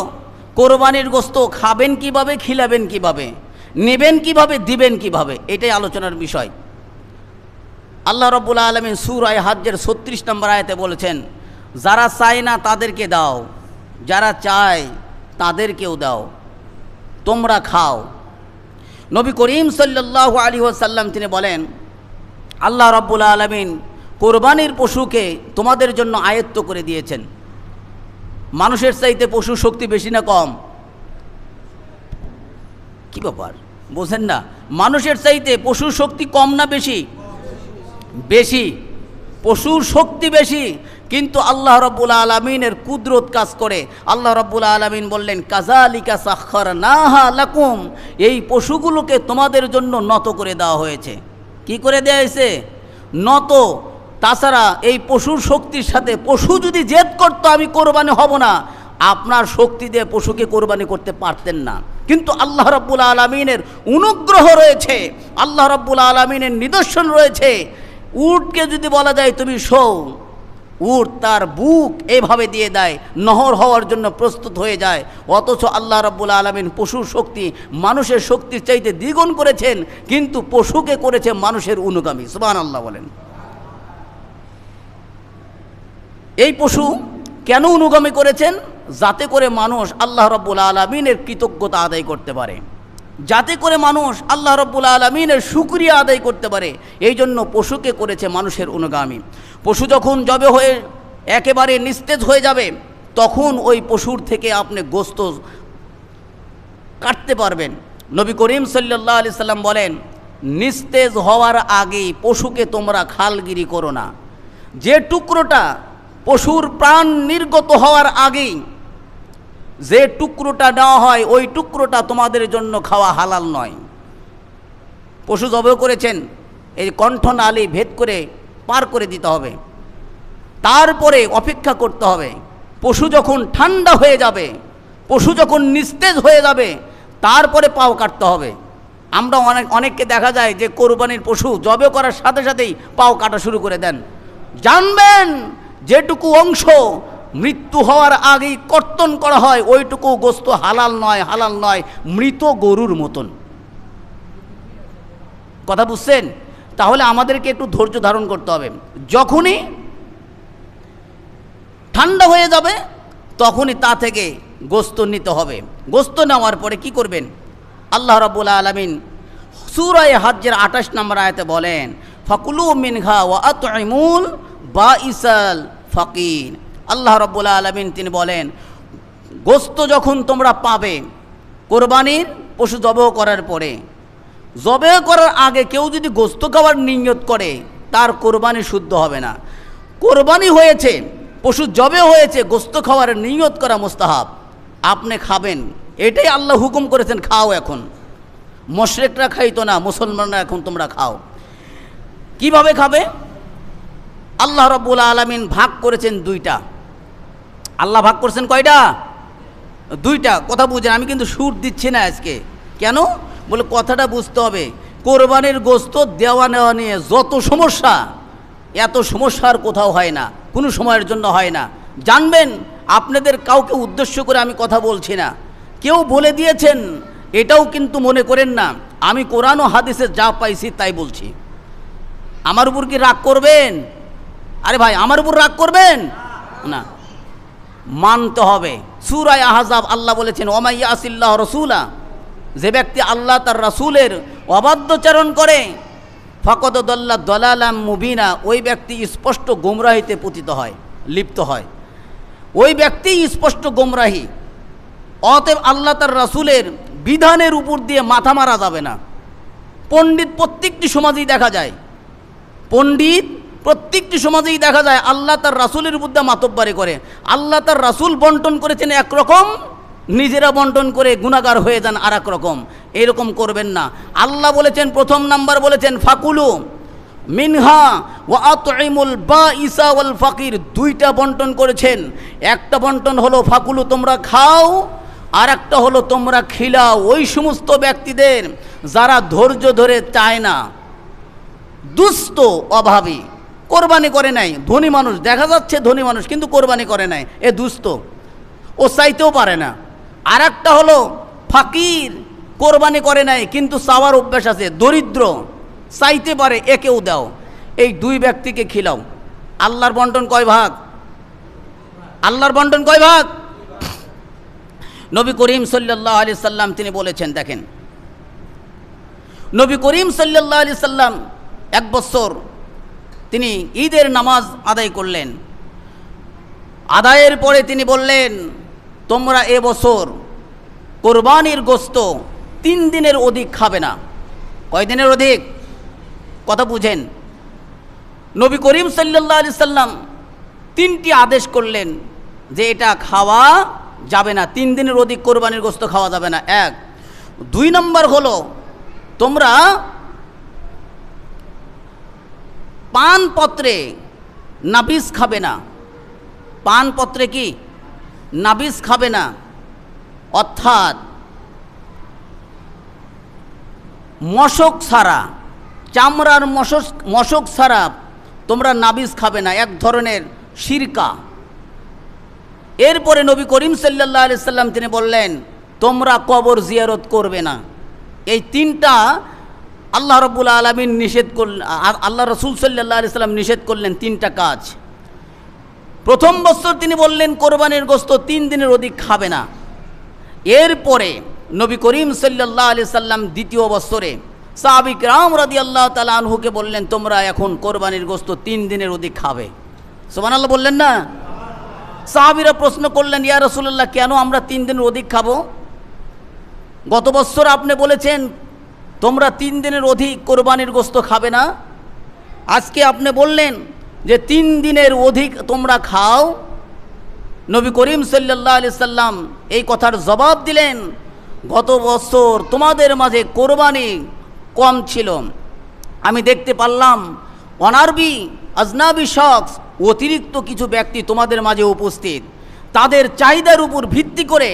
কোরবানির গোশত খাবেন কিভাবে, খিলাবেন কিভাবে, নেবেন কিভাবে, দিবেন কিভাবে, এটাই আলোচনার বিষয়। আল্লাহ রাব্বুল আলামিন সূরা হজ্জের 36 নম্বর আয়াতে বলেছেন, যারা চায় না তাদেরকে দাও, যারা চায় তাদেরকেও দাও, তোমরা খাও। নবী করিম সাল্লাল্লাহু আলাইহি ওয়াসাল্লাম তিনি বলেন, আল্লাহ রাব্বুল আলামিন কোরবানির পশুকে তোমাদের জন্য আয়ত্ত করে দিয়েছেন। মানুষের চাইতে পশুর শক্তি বেশি না কম? কি ব্যাপার বোঝেন না? মানুষের চাইতে পশুর শক্তি কম না বেশি? বেশি। পশুর শক্তি বেশি, কিন্তু আল্লাহ রাব্বুল আলামিনের কুদরত কাজ করে। আল্লাহ রাব্বুল আলামিন বললেন, কাযালিকা সাখখারনাহা লাকুম, এই পশুগুলোকে তোমাদের জন্য নত করে দেওয়া হয়েছে। কি করে দেওয়া হয়েছে? নত। তাছাড়া এই পশুর শক্তির সাথে পশু যদি জেদ করতো আমি কোরবানি হব না, আপনার শক্তি দিয়ে পশুকে কোরবানি করতে পারতেন না। কিন্তু আল্লাহ রাব্বুল আলামিনের অনুগ্রহ রয়েছে, আল্লাহ রাব্বুল আলামিনের নিদর্শন রয়েছে, উটকে যদি বলা যায় তুমি শো, উট তার বুক এভাবে দিয়ে দেয়, নহর হওয়ার জন্য প্রস্তুত হয়ে যায়। অথচ আল্লাহ রাব্বুল আলামিন পশুর শক্তি মানুষের শক্তির চাইতে দ্বিগুণ করেছেন, কিন্তু পশুকে করেছে মানুষের অনুগামী। সুবহানাল্লাহ বলেন। এই পশু কেন অনুগামী করেছেন? যাতে করে মানুষ আল্লাহ রাব্বুল আলামিনের কৃতজ্ঞতা আদায় করতে পারে, যাতে করে মানুষ আল্লাহ রাব্বুল আলামিনের শুকরিয়া আদায় করতে পারে। এই জন্য পশুকে করেছে মানুষের অনুগামী। পশু যখন জবে হয়ে একেবারে নিস্তেজ হয়ে যাবে, তখন ওই পশুর থেকে আপনি গোশত কাটতে পারবেন। নবী করিম সাল্লাল্লাহু আলাইহি সাল্লাম বলেন, নিস্তেজ হওয়ার আগেই পশুকে তোমরা খালগিরি করো না। যে টুকরোটা পশুর প্রাণ নির্গত হওয়ার আগেই যে টুকরোটা নেওয়া হয়, ওই টুকরোটা তোমাদের জন্য খাওয়া হালাল নয়। পশু জবেহ করেছেন, এই কণ্ঠনালী ভেদ করে পার করে দিতে হবে, তারপরে অপেক্ষা করতে হবে। পশু যখন ঠান্ডা হয়ে যাবে, পশু যখন নিস্তেজ হয়ে যাবে, তারপরে পাও কাটতে হবে। আমরা অনেককে দেখা যায় যে কোরবানির পশু জবেহ করার সাথে সাথেই পাও কাটা শুরু করে দেন। জানবেন, যেটুকু অংশ মৃত্যু হওয়ার আগেই কর্তন করা হয়, ওইটুকু গোশত হালাল নয়, হালাল নয়, মৃত গরুর মতন। কথা বুঝছেন? তাহলে আমাদেরকে একটু ধৈর্য ধারণ করতে হবে। যখনই ঠান্ডা হয়ে যাবে, তখনই তা থেকে গোশত নিতে হবে। গোশত নেওয়ার পরে কি করবেন? আল্লাহ রাব্বুল আলামিন সূরা হজ্জের 28 নম্বর আয়াতে বলেন, ফাকুলু মিনহা ওয়া আতইমুল বাঈসাল ফাকির। আল্লাহ রাব্বুল আলামিন তিনি বলেন, গোশত যখন তোমরা পাবে, কোরবানির পশু জবেহ করার পরে, জবেহ করার আগে কেউ যদি গোশত খাওয়ার নিয়ত করে, তার কোরবানি শুদ্ধ হবে না। কোরবানি হয়েছে, পশু জবেহ হয়েছে, গোশত খাওয়ার নিয়ত করা মুস্তাহাব। আপনি খাবেন, এটাই আল্লাহ হুকুম করেছেন, খাও। এখন মুশরিকরা খাইতো না, মুসলমানরা এখন তোমরা খাও। কিভাবে খাবে? আল্লাহ রাব্বুল আলামিন ভাগ করেছেন দুইটা। আল্লাহ ভাগ করেছেন কয়টা? দুইটা। কথা বুঝেন, আমি কিন্তু সুর দিচ্ছি না আজকে। কেন? বলে কথাটা বুঝতে হবে। কোরবানির গোশত দেওয়া নেওয়া নিয়ে যত সমস্যা, এত সমস্যা আর কোথাও হয় না, কোনো সময়ের জন্য হয় না। জানবেন, আপনাদের কাউকে উদ্দেশ্য করে আমি কথা বলছি না। কেউ বলে দিয়েছেন এটাও কিন্তু মনে করেন না। আমি কোরআন ও হাদিসে যা পাইছি তাই বলছি। আমার উপর কি রাগ করবেন? আরে ভাই, আমার উপর রাগ করবেন না, মানতে হবে। সূরা আহজাব আল্লাহ বলেছেন, ওয়া ইয়াসিল্লাহ রাসূলা, যে ব্যক্তি আল্লাহ তার রাসূলের অবাধ্যচারণ করে, ফাকাদ দাল্লা দালালাম মুবিনা, ওই ব্যক্তি স্পষ্ট গোমরাহিতে পতিত হয়, লিপ্ত হয়। ওই ব্যক্তি স্পষ্ট গোমরাহি। অতএব আল্লাহ তার রাসূলের বিধানের উপর দিয়ে মাথা মারা যাবে না। পণ্ডিত প্রত্যেকটি সমাজেই দেখা যায়, পণ্ডিত প্রত্যেকটি সমাজেই দেখা যায় আল্লাহ তার রাসূলের উপর দিয়ে মাতব্বরি করে। আল্লাহ তার রাসূল বন্টন করেছেন একরকম, নিজেরা বন্টন করে গুনাহগার হয়ে যান আর এক রকম। এরকম করবেন না। আল্লাহ বলেছেন, প্রথম নাম্বার বলেছেন ফাকুলু মিনহা ওয়া আতইমুল বাঈসা ওয়াল ফাকির। দুইটা বন্টন করেছেন। একটা বন্টন হলো ফাকুলু, তোমরা খাও, আর একটা হলো তোমরা খিলাও ওই সমস্ত ব্যক্তিদের যারা ধৈর্য ধরে চায় না, দুস্থ, অভাবী, কোরবানি করে নাই। ধনী মানুষ দেখা যাচ্ছে, ধনী মানুষ কিন্তু কোরবানি করে নাই, এ দুস্থ, ও চাইতেও পারে না। আর একটা হলো ফাকির, কোরবানি করে নাই কিন্তু চাওয়ার অভ্যাস আছে, দরিদ্র, চাইতে পারে, একেও দাও। এই দুই ব্যক্তিকে খিলাও। আল্লাহর বন্টন কয় ভাগ? আল্লাহর বন্টন কয় ভাগ? নবী করিম সাল্লাল্লাহু আলাইহি সাল্লাম তিনি বলেছেন, দেখেন, নবী করিম সাল্লাল্লাহু আলাইহি সাল্লাম এক বছর তিনি ঈদের নামাজ আদায় করলেন। আদায়ের পরে তিনি বললেন, তোমরা এবছর কোরবানির গোশত 3 দিনের অধিক খাবে না। কয় দিনের অধিক? কথা বুঝেন। নবী করিম সাল্লাল্লাহু আলাইহি সাল্লাম 3টি আদেশ করলেন যে এটা খাওয়া যাবে না, 3 দিনের অধিক কোরবানির গোশত খাওয়া যাবে না। 1। 2 নম্বর হলো, তোমরা পানপত্রে নাবিস খাবে না। পানপত্রে কি? নাবিস খাবে না, অর্থাৎ মশক ছাড়া, চামড়ার মশক ছাড়া তোমরা নাবিজ খাবে না, এক ধরনের শিরকা। এরপরে নবী করিম সাল্লাল্লাহু আলাইহি সাল্লাম তিনি বললেন তোমরা কবর জিয়ারত করবে না। এই তিনটা আল্লাহ রাব্বুল আলামিন নিষেধ করলেন, আল্লাহ রাসূল সাল্লাল্লাহু আলাইহি সাল্লাম নিষেধ করলেন তিনটা কাজ। প্রথম বছর তিনি বললেন কোরবানির গোশত 3 দিনের অধিক খাবে না। এরপরে নবী করিম সাল্লাল্লাহু আলাইহি সাল্লাম দ্বিতীয় বছরে সাহাবী কিরাম রাদিয়াল্লাহু তাআলা আনহুকে বললেন তোমরা এখন কোরবানির গোশত 3 দিনের অধিক খাবে। সুবহানাল্লাহ বললেন না? সাহাবীরা প্রশ্ন করলেন ইয়া রাসূলুল্লাহ কেন আমরা 3 দিনের অধিক খাবো? গত বছর আপনি বলেছেন তোমরা 3 দিনের অধিক কোরবানির গোশত খাবে না, আজকে আপনি বললেন যে 3 দিনের অধিক তোমরা খাও। নবী করিম সাল্লাল্লাহু আলাইহি সাল্লাম এই কথার জবাব দিলেন গত বছর তোমাদের মাঝে কোরবানি কম ছিল, আমি দেখতে পারলাম অনারবি আজনাবি শখস অতিরিক্ত কিছু ব্যক্তি তোমাদের মাঝে উপস্থিত, তাদের চাহিদার উপর ভিত্তি করে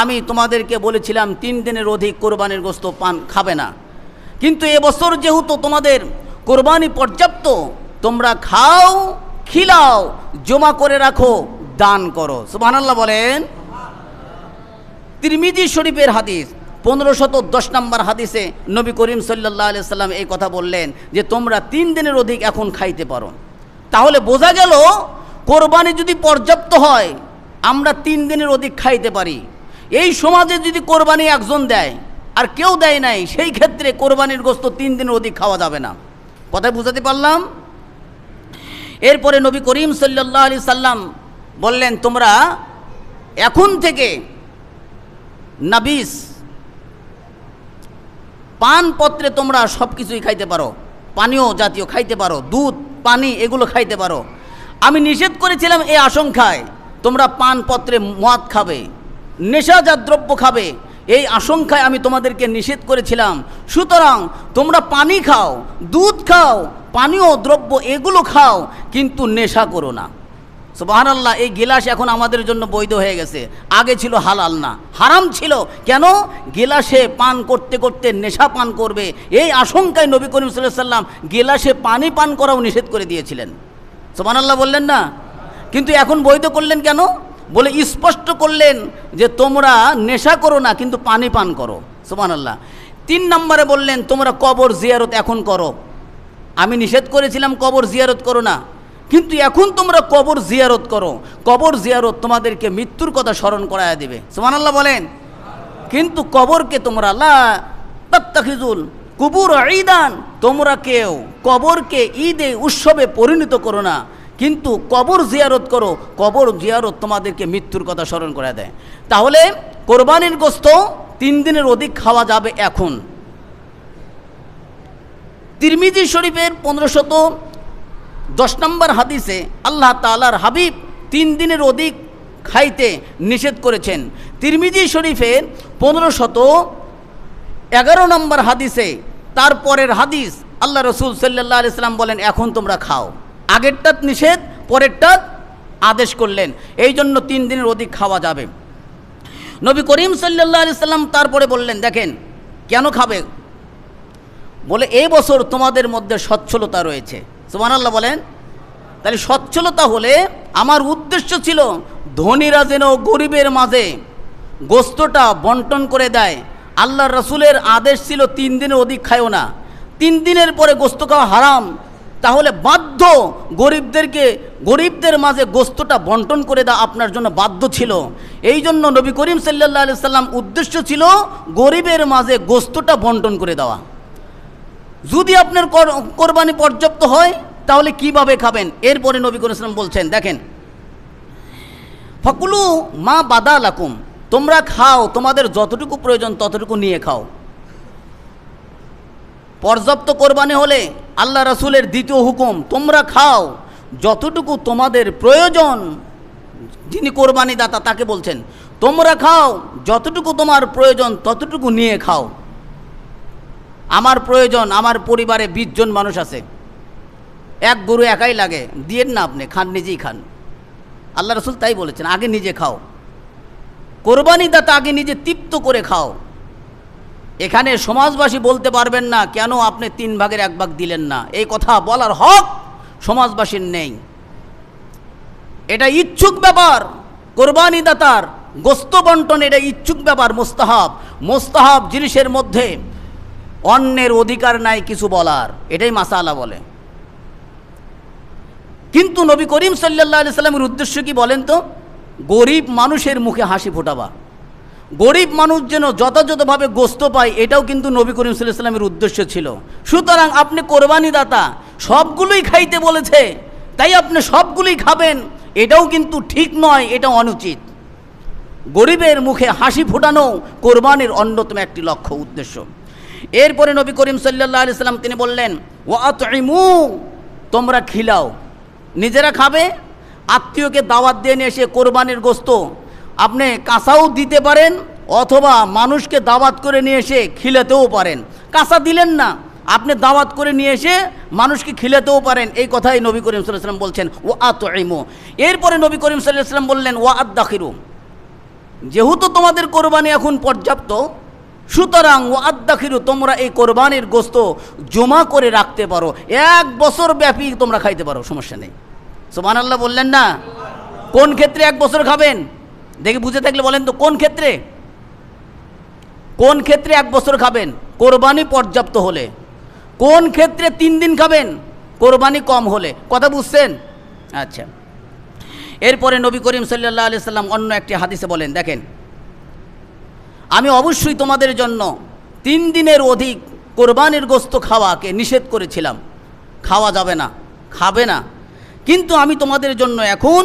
আমি তোমাদেরকে বলেছিলাম 3 দিনের অধিক কোরবানির গোশত খাবে না, কিন্তু এবছর যেহেতু তোমাদের কোরবানি পর্যাপ্ত, তোমরা খাও, খিলাও, জমা করে রাখো, দান করো। সুবহানাল্লাহ বলেন। তিরমিজি শরীফের হাদিস 1510 নম্বর হাদিসে নবী করিম সাল্লাল্লাহু আলাইহি সাল্লাম এই কথা বললেন যে তোমরা 3 দিনের অধিক এখন খাইতে পারো। তাহলে বোঝা গেল কোরবানি যদি পর্যাপ্ত হয় আমরা 3 দিনের অধিক খাইতে পারি। এই সমাজে যদি কোরবানি একজন দেয় আর কেউ দেয় নাই, সেই ক্ষেত্রে কোরবানির গোশত 3 দিনের অধিক খাওয়া যাবে না। কথা বুঝাতে পারলাম? এরপরে নবী করিম সাল্লাল্লাহু আলাইহি সাল্লাম বললেন তোমরা এখন থেকে নাবিস পানপত্রে তোমরা সব কিছুই খাইতে পারো, পানীয় জাতীয় খাইতে পারো, দুধ পানি এগুলো খাইতে পারো। আমি নিষেধ করেছিলাম এই আশঙ্কায় তোমরা পানপত্রে মদ খাবে, নেশাজাত দ্রব্য খাবে, এই আশঙ্কায় আমি তোমাদেরকে নিষেধ করেছিলাম। সুতরাং তোমরা পানি খাও, দুধ খাও, পানীয় দ্রব্য এগুলো খাও, কিন্তু নেশা করো না। সুবহানাল্লাহ। এই গিলাস এখন আমাদের জন্য বৈধ হয়ে গেছে, আগে ছিল হালাল না, হারাম ছিল। কেন? গিলাসে পান করতে করতে নেশা পান করবে, এই আশঙ্কায় নবী করিম সাল্লাল্লাহু আলাইহি সাল্লাম গিলাসে পানি পান করাও নিষেধ করে দিয়েছিলেন। সুবহানাল্লাহ বললেন না? কিন্তু এখন বৈধ করলেন কেন? বলে স্পষ্ট করলেন যে তোমরা নেশা করো না, কিন্তু পানি পান করো। সুবহানাল্লাহ। 3 নম্বরে বললেন তোমরা কবর জিয়ারত এখন করো। আমি নিষেধ করেছিলাম কবর জিয়ারত করো না, কিন্তু এখন তোমরা কবর জিয়ারত করো। কবর জিয়ারত তোমাদেরকে মৃত্যুর কথা স্মরণ করায় দেবে। সুবহানাল্লাহ বলেন। কিন্তু কবরকে তোমরা লা তাত্তাখিজুল কুবুর ঈদান, তোমরা কেউ কবরকে ঈদে উৎসবে পরিণত করো না, কিন্তু কবর জিয়ারত করো। কবর জিয়ারত তোমাদেরকে মৃত্যুর কথা স্মরণ করায় দেয়। তাহলে কোরবানির গোশত 3 দিনের অধিক খাওয়া যাবে এখন। তিরমিজি শরীফের 1510 নম্বর হাদিসে আল্লাহ তাআলার হাবিব 3 দিনের অধিক খাইতে নিষেধ করেছেন। তিরমিজি শরীফের 1511 নম্বর হাদিসে তারপরের হাদিস আল্লাহ রাসূল সাল্লাল্লাহু আলাইহি সাল্লাম বলেন এখন তোমরা খাও। আগেরটা নিষেধ, পরেরটা আদেশ করলেন, এই জন্য 3 দিনের অধিক খাওয়া যাবে। নবী করিম সাল্লাল্লাহু আলাইহি সাল্লাম তারপরে বললেন দেখেন কেন খাবে, বলে এই বছর তোমাদের মধ্যে সচ্ছলতা রয়েছে। সুবহানাল্লাহ বলেন। তাহলে সচ্ছলতা হলে আমার উদ্দেশ্য ছিল ধনীরা যেন গরিবের মাঝে গোশতটা বন্টন করে দেয়। আল্লাহর রাসূলের আদেশ ছিল 3 দিনের অধিক খায়ও না, 3 দিনের পরে গোশত খাওয়া হারাম। তাহলে বাধ্য গরিবদের মাঝে গোশতটা বন্টন করে দেওয়া আপনার জন্য বাধ্য ছিল। এই জন্য নবী করিম সাল্লাল্লাহু আলাইহি সাল্লাম উদ্দেশ্য ছিল গরিবের মাঝে গোশতটা বন্টন করে দেওয়া। যদি আপনার কোরবানি পর্যাপ্ত হয় তাহলে কিভাবে খাবেন? এরপরে নবী করিম সাল্লাল্লাহু আলাইহি ওয়াসাল্লাম বলছেন দেখেন ফাকুলু মা বাদা লাকুম, তোমরা খাও, তোমাদের যতটুকু প্রয়োজন ততটুকু নিয়ে খাও। পর্যাপ্ত কোরবানি হলে আল্লাহ রাসূলের দ্বিতীয় হুকুম তোমরা খাও যতটুকু তোমাদের প্রয়োজন। যিনি কোরবানি দাতা তাকে বলছেন তোমরা খাও যতটুকু তোমার প্রয়োজন ততটুকু নিয়ে খাও। আমার প্রয়োজন, আমার পরিবারে 20 জন মানুষ আছে, এক গরু একাই লাগে, দিয়েন না, আপনি খান, নিজেই খান। আল্লাহ রাসূল তাই বলেছেন আগে নিজে খাও। কোরবানি দাতা আগে নিজে তৃপ্ত করে খাও। এখানে সমাজবাসী বলতে পারবেন না কেন আপনি 3 ভাগের 1 ভাগ দিলেন না, এই কথা বলার হক সমাজবাসীর নেই। এটা ইচ্ছুক ব্যাপার, কোরবানি দাতার গোস্ত বন্টন এটা ইচ্ছুক ব্যাপার, মোস্তাহাব জিনিসের মধ্যে অন্যের অধিকার নাই কিছু বলার, এটাই মাসালা বলে। কিন্তু নবী করিম সাল্লাল্লাহু আলাইহি সাল্লামের উদ্দেশ্য কি বলেন তো? গরিব মানুষের মুখে হাসি ফোটাবা, গরিব মানুষ যেন যথাযথভাবে গোস্ত পায়, এটাও কিন্তু নবী করিম সাল্লাল্লাহু আলাইহি সাল্লামের উদ্দেশ্য ছিল। সুতরাং আপনি কোরবানি দাতা, সবগুলোই খাইতে বলেছে, তাই আপনি সবগুলোই খাবেন, এটাও কিন্তু ঠিক নয়, এটা অনুচিত। গরিবের মুখে হাসি ফোটানো কোরবানির অন্যতম একটি লক্ষ্য উদ্দেশ্য। এরপরে নবী করিম সাল্লাল্লাহু আলাইহি সাল্লাম তিনি বললেন, ওয়া আতইমু, তোমরা খিলাও, নিজেরা খাবে, আত্মীয়কে দাওয়াত দিয়ে নিয়ে এসে কোরবানির গোস্ত আপনি কাঁচাও দিতে পারেন, অথবা মানুষকে দাওয়াত করে নিয়ে এসে খিলাতেও পারেন। কাঁচা দিলেন না, আপনি দাওয়াত করে নিয়ে এসে মানুষকে খিলাতেও পারেন, এই কথাই নবী করিম সাল্লাল্লাহু আলাইহি সাল্লাম বলছেন, ওয়া আতইমু। এরপরে নবী করিম সাল্লাল্লাহু আলাইহি সাল্লাম বললেন, ওয়া আদ্দাখিরু, যেহেতু তোমাদের কোরবানি এখন পর্যাপ্ত, সুতরাং ওয়া আদ্দাখিরু, তোমরা এই কোরবানির গোস্ত জমা করে রাখতে পারো, 1 বছর ব্যাপী তোমরা খাইতে পারো, সমস্যা নেই। সুবহানাল্লাহ বললেন না? কোন ক্ষেত্রে 1 বছর খাবেন? দেখে বুঝে থাকলে বলেন তো, কোন ক্ষেত্রে? কোন ক্ষেত্রে 1 বছর খাবেন? কোরবানি পর্যাপ্ত হলে। কোন ক্ষেত্রে 3 দিন খাবেন? কোরবানি কম হলে। কথা বুঝছেন? আচ্ছা। এরপরে নবী করিম সাল্লাল্লাহু আলাইহি সাল্লাম অন্য একটি হাদিসে বলেন, দেখেন, আমি অবশ্যই তোমাদের জন্য 3 দিনের অধিক কোরবানির গোস্ত খাওয়াকে নিষেধ করেছিলাম, খাওয়া যাবে না, খাবে না, কিন্তু আমি তোমাদের জন্য এখন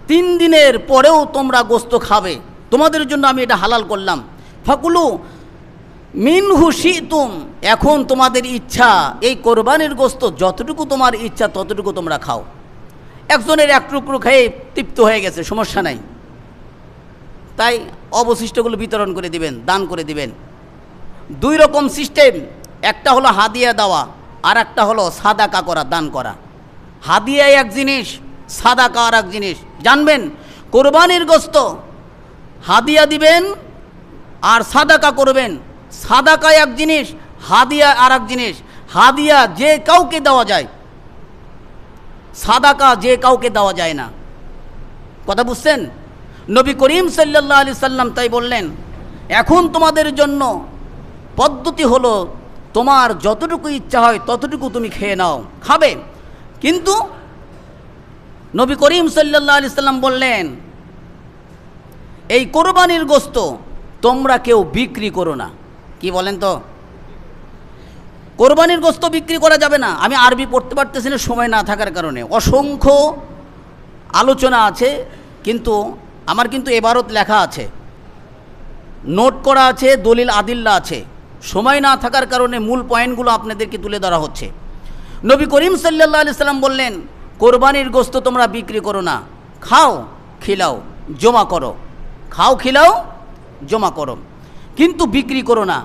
3 দিনের পরেও তোমরা গোস্ত খাবে, তোমাদের জন্য আমি এটা হালাল করলাম। ফাকুলু মিনহু শিতুম, এখন তোমাদের ইচ্ছা, এই কোরবানির গোস্ত যতটুকু তোমার ইচ্ছা ততটুকু তোমরা খাও। একজনের 1 টুকরো খেয়ে তৃপ্ত হয়ে গেছে, সমস্যা নাই, তাই অবশিষ্টগুলো বিতরণ করে দিবেন, দান করে দিবেন। 2 রকম সিস্টেম, একটা হলো হাদিয়া দেওয়া, আর একটা হলো সাদাকা করা, দান করা। হাদিয়া এক জিনিস, সাদাকা আর এক জিনিস। জানবেন, কোরবানির গোস্ত হাদিয়া দিবেন আর সাদাকা করবেন। সাদাকা এক জিনিস, হাদিয়া আর এক জিনিস। হাদিয়া যে কাউকে দেওয়া যায়, সাদাকা যে কাউকে দেওয়া যায় না। কথা বুঝছেন? নবী করিম সাল্লাল্লাহু আলাইহি সাল্লাম তাই বললেন, এখন তোমাদের জন্য পদ্ধতি হলো, তোমার যতটুকু ইচ্ছা হয় ততটুকু তুমি খেয়ে নাও, খাবে, কিন্তু নবী করিম সাল্লাল্লাহু আলাইহি সাল্লাম বললেন, এই কোরবানির গোস্ত তোমরা কেউ বিক্রি করো না। কি বলেন তো? কোরবানির গোস্ত বিক্রি করা যাবে না। আমি আরবি পড়তে পারতেছি না সময় না থাকার কারণে, অসংখ্য আলোচনা আছে, কিন্তু আমার কিন্তু এবারত লেখা আছে, নোট করা আছে, দলিল আদিল্লা আছে, সময় না থাকার কারণে মূল পয়েন্টগুলো আপনাদেরকে তুলে ধরা হচ্ছে। নবী করিম সাল্লাল্লাহু আলাইহি সাল্লাম বললেন, কোরবানির গোস্ত তোমরা বিক্রি করো না, খাও, খিলাও, জমা করো, খাও, খিলাও, জমা করো, কিন্তু বিক্রি করো না।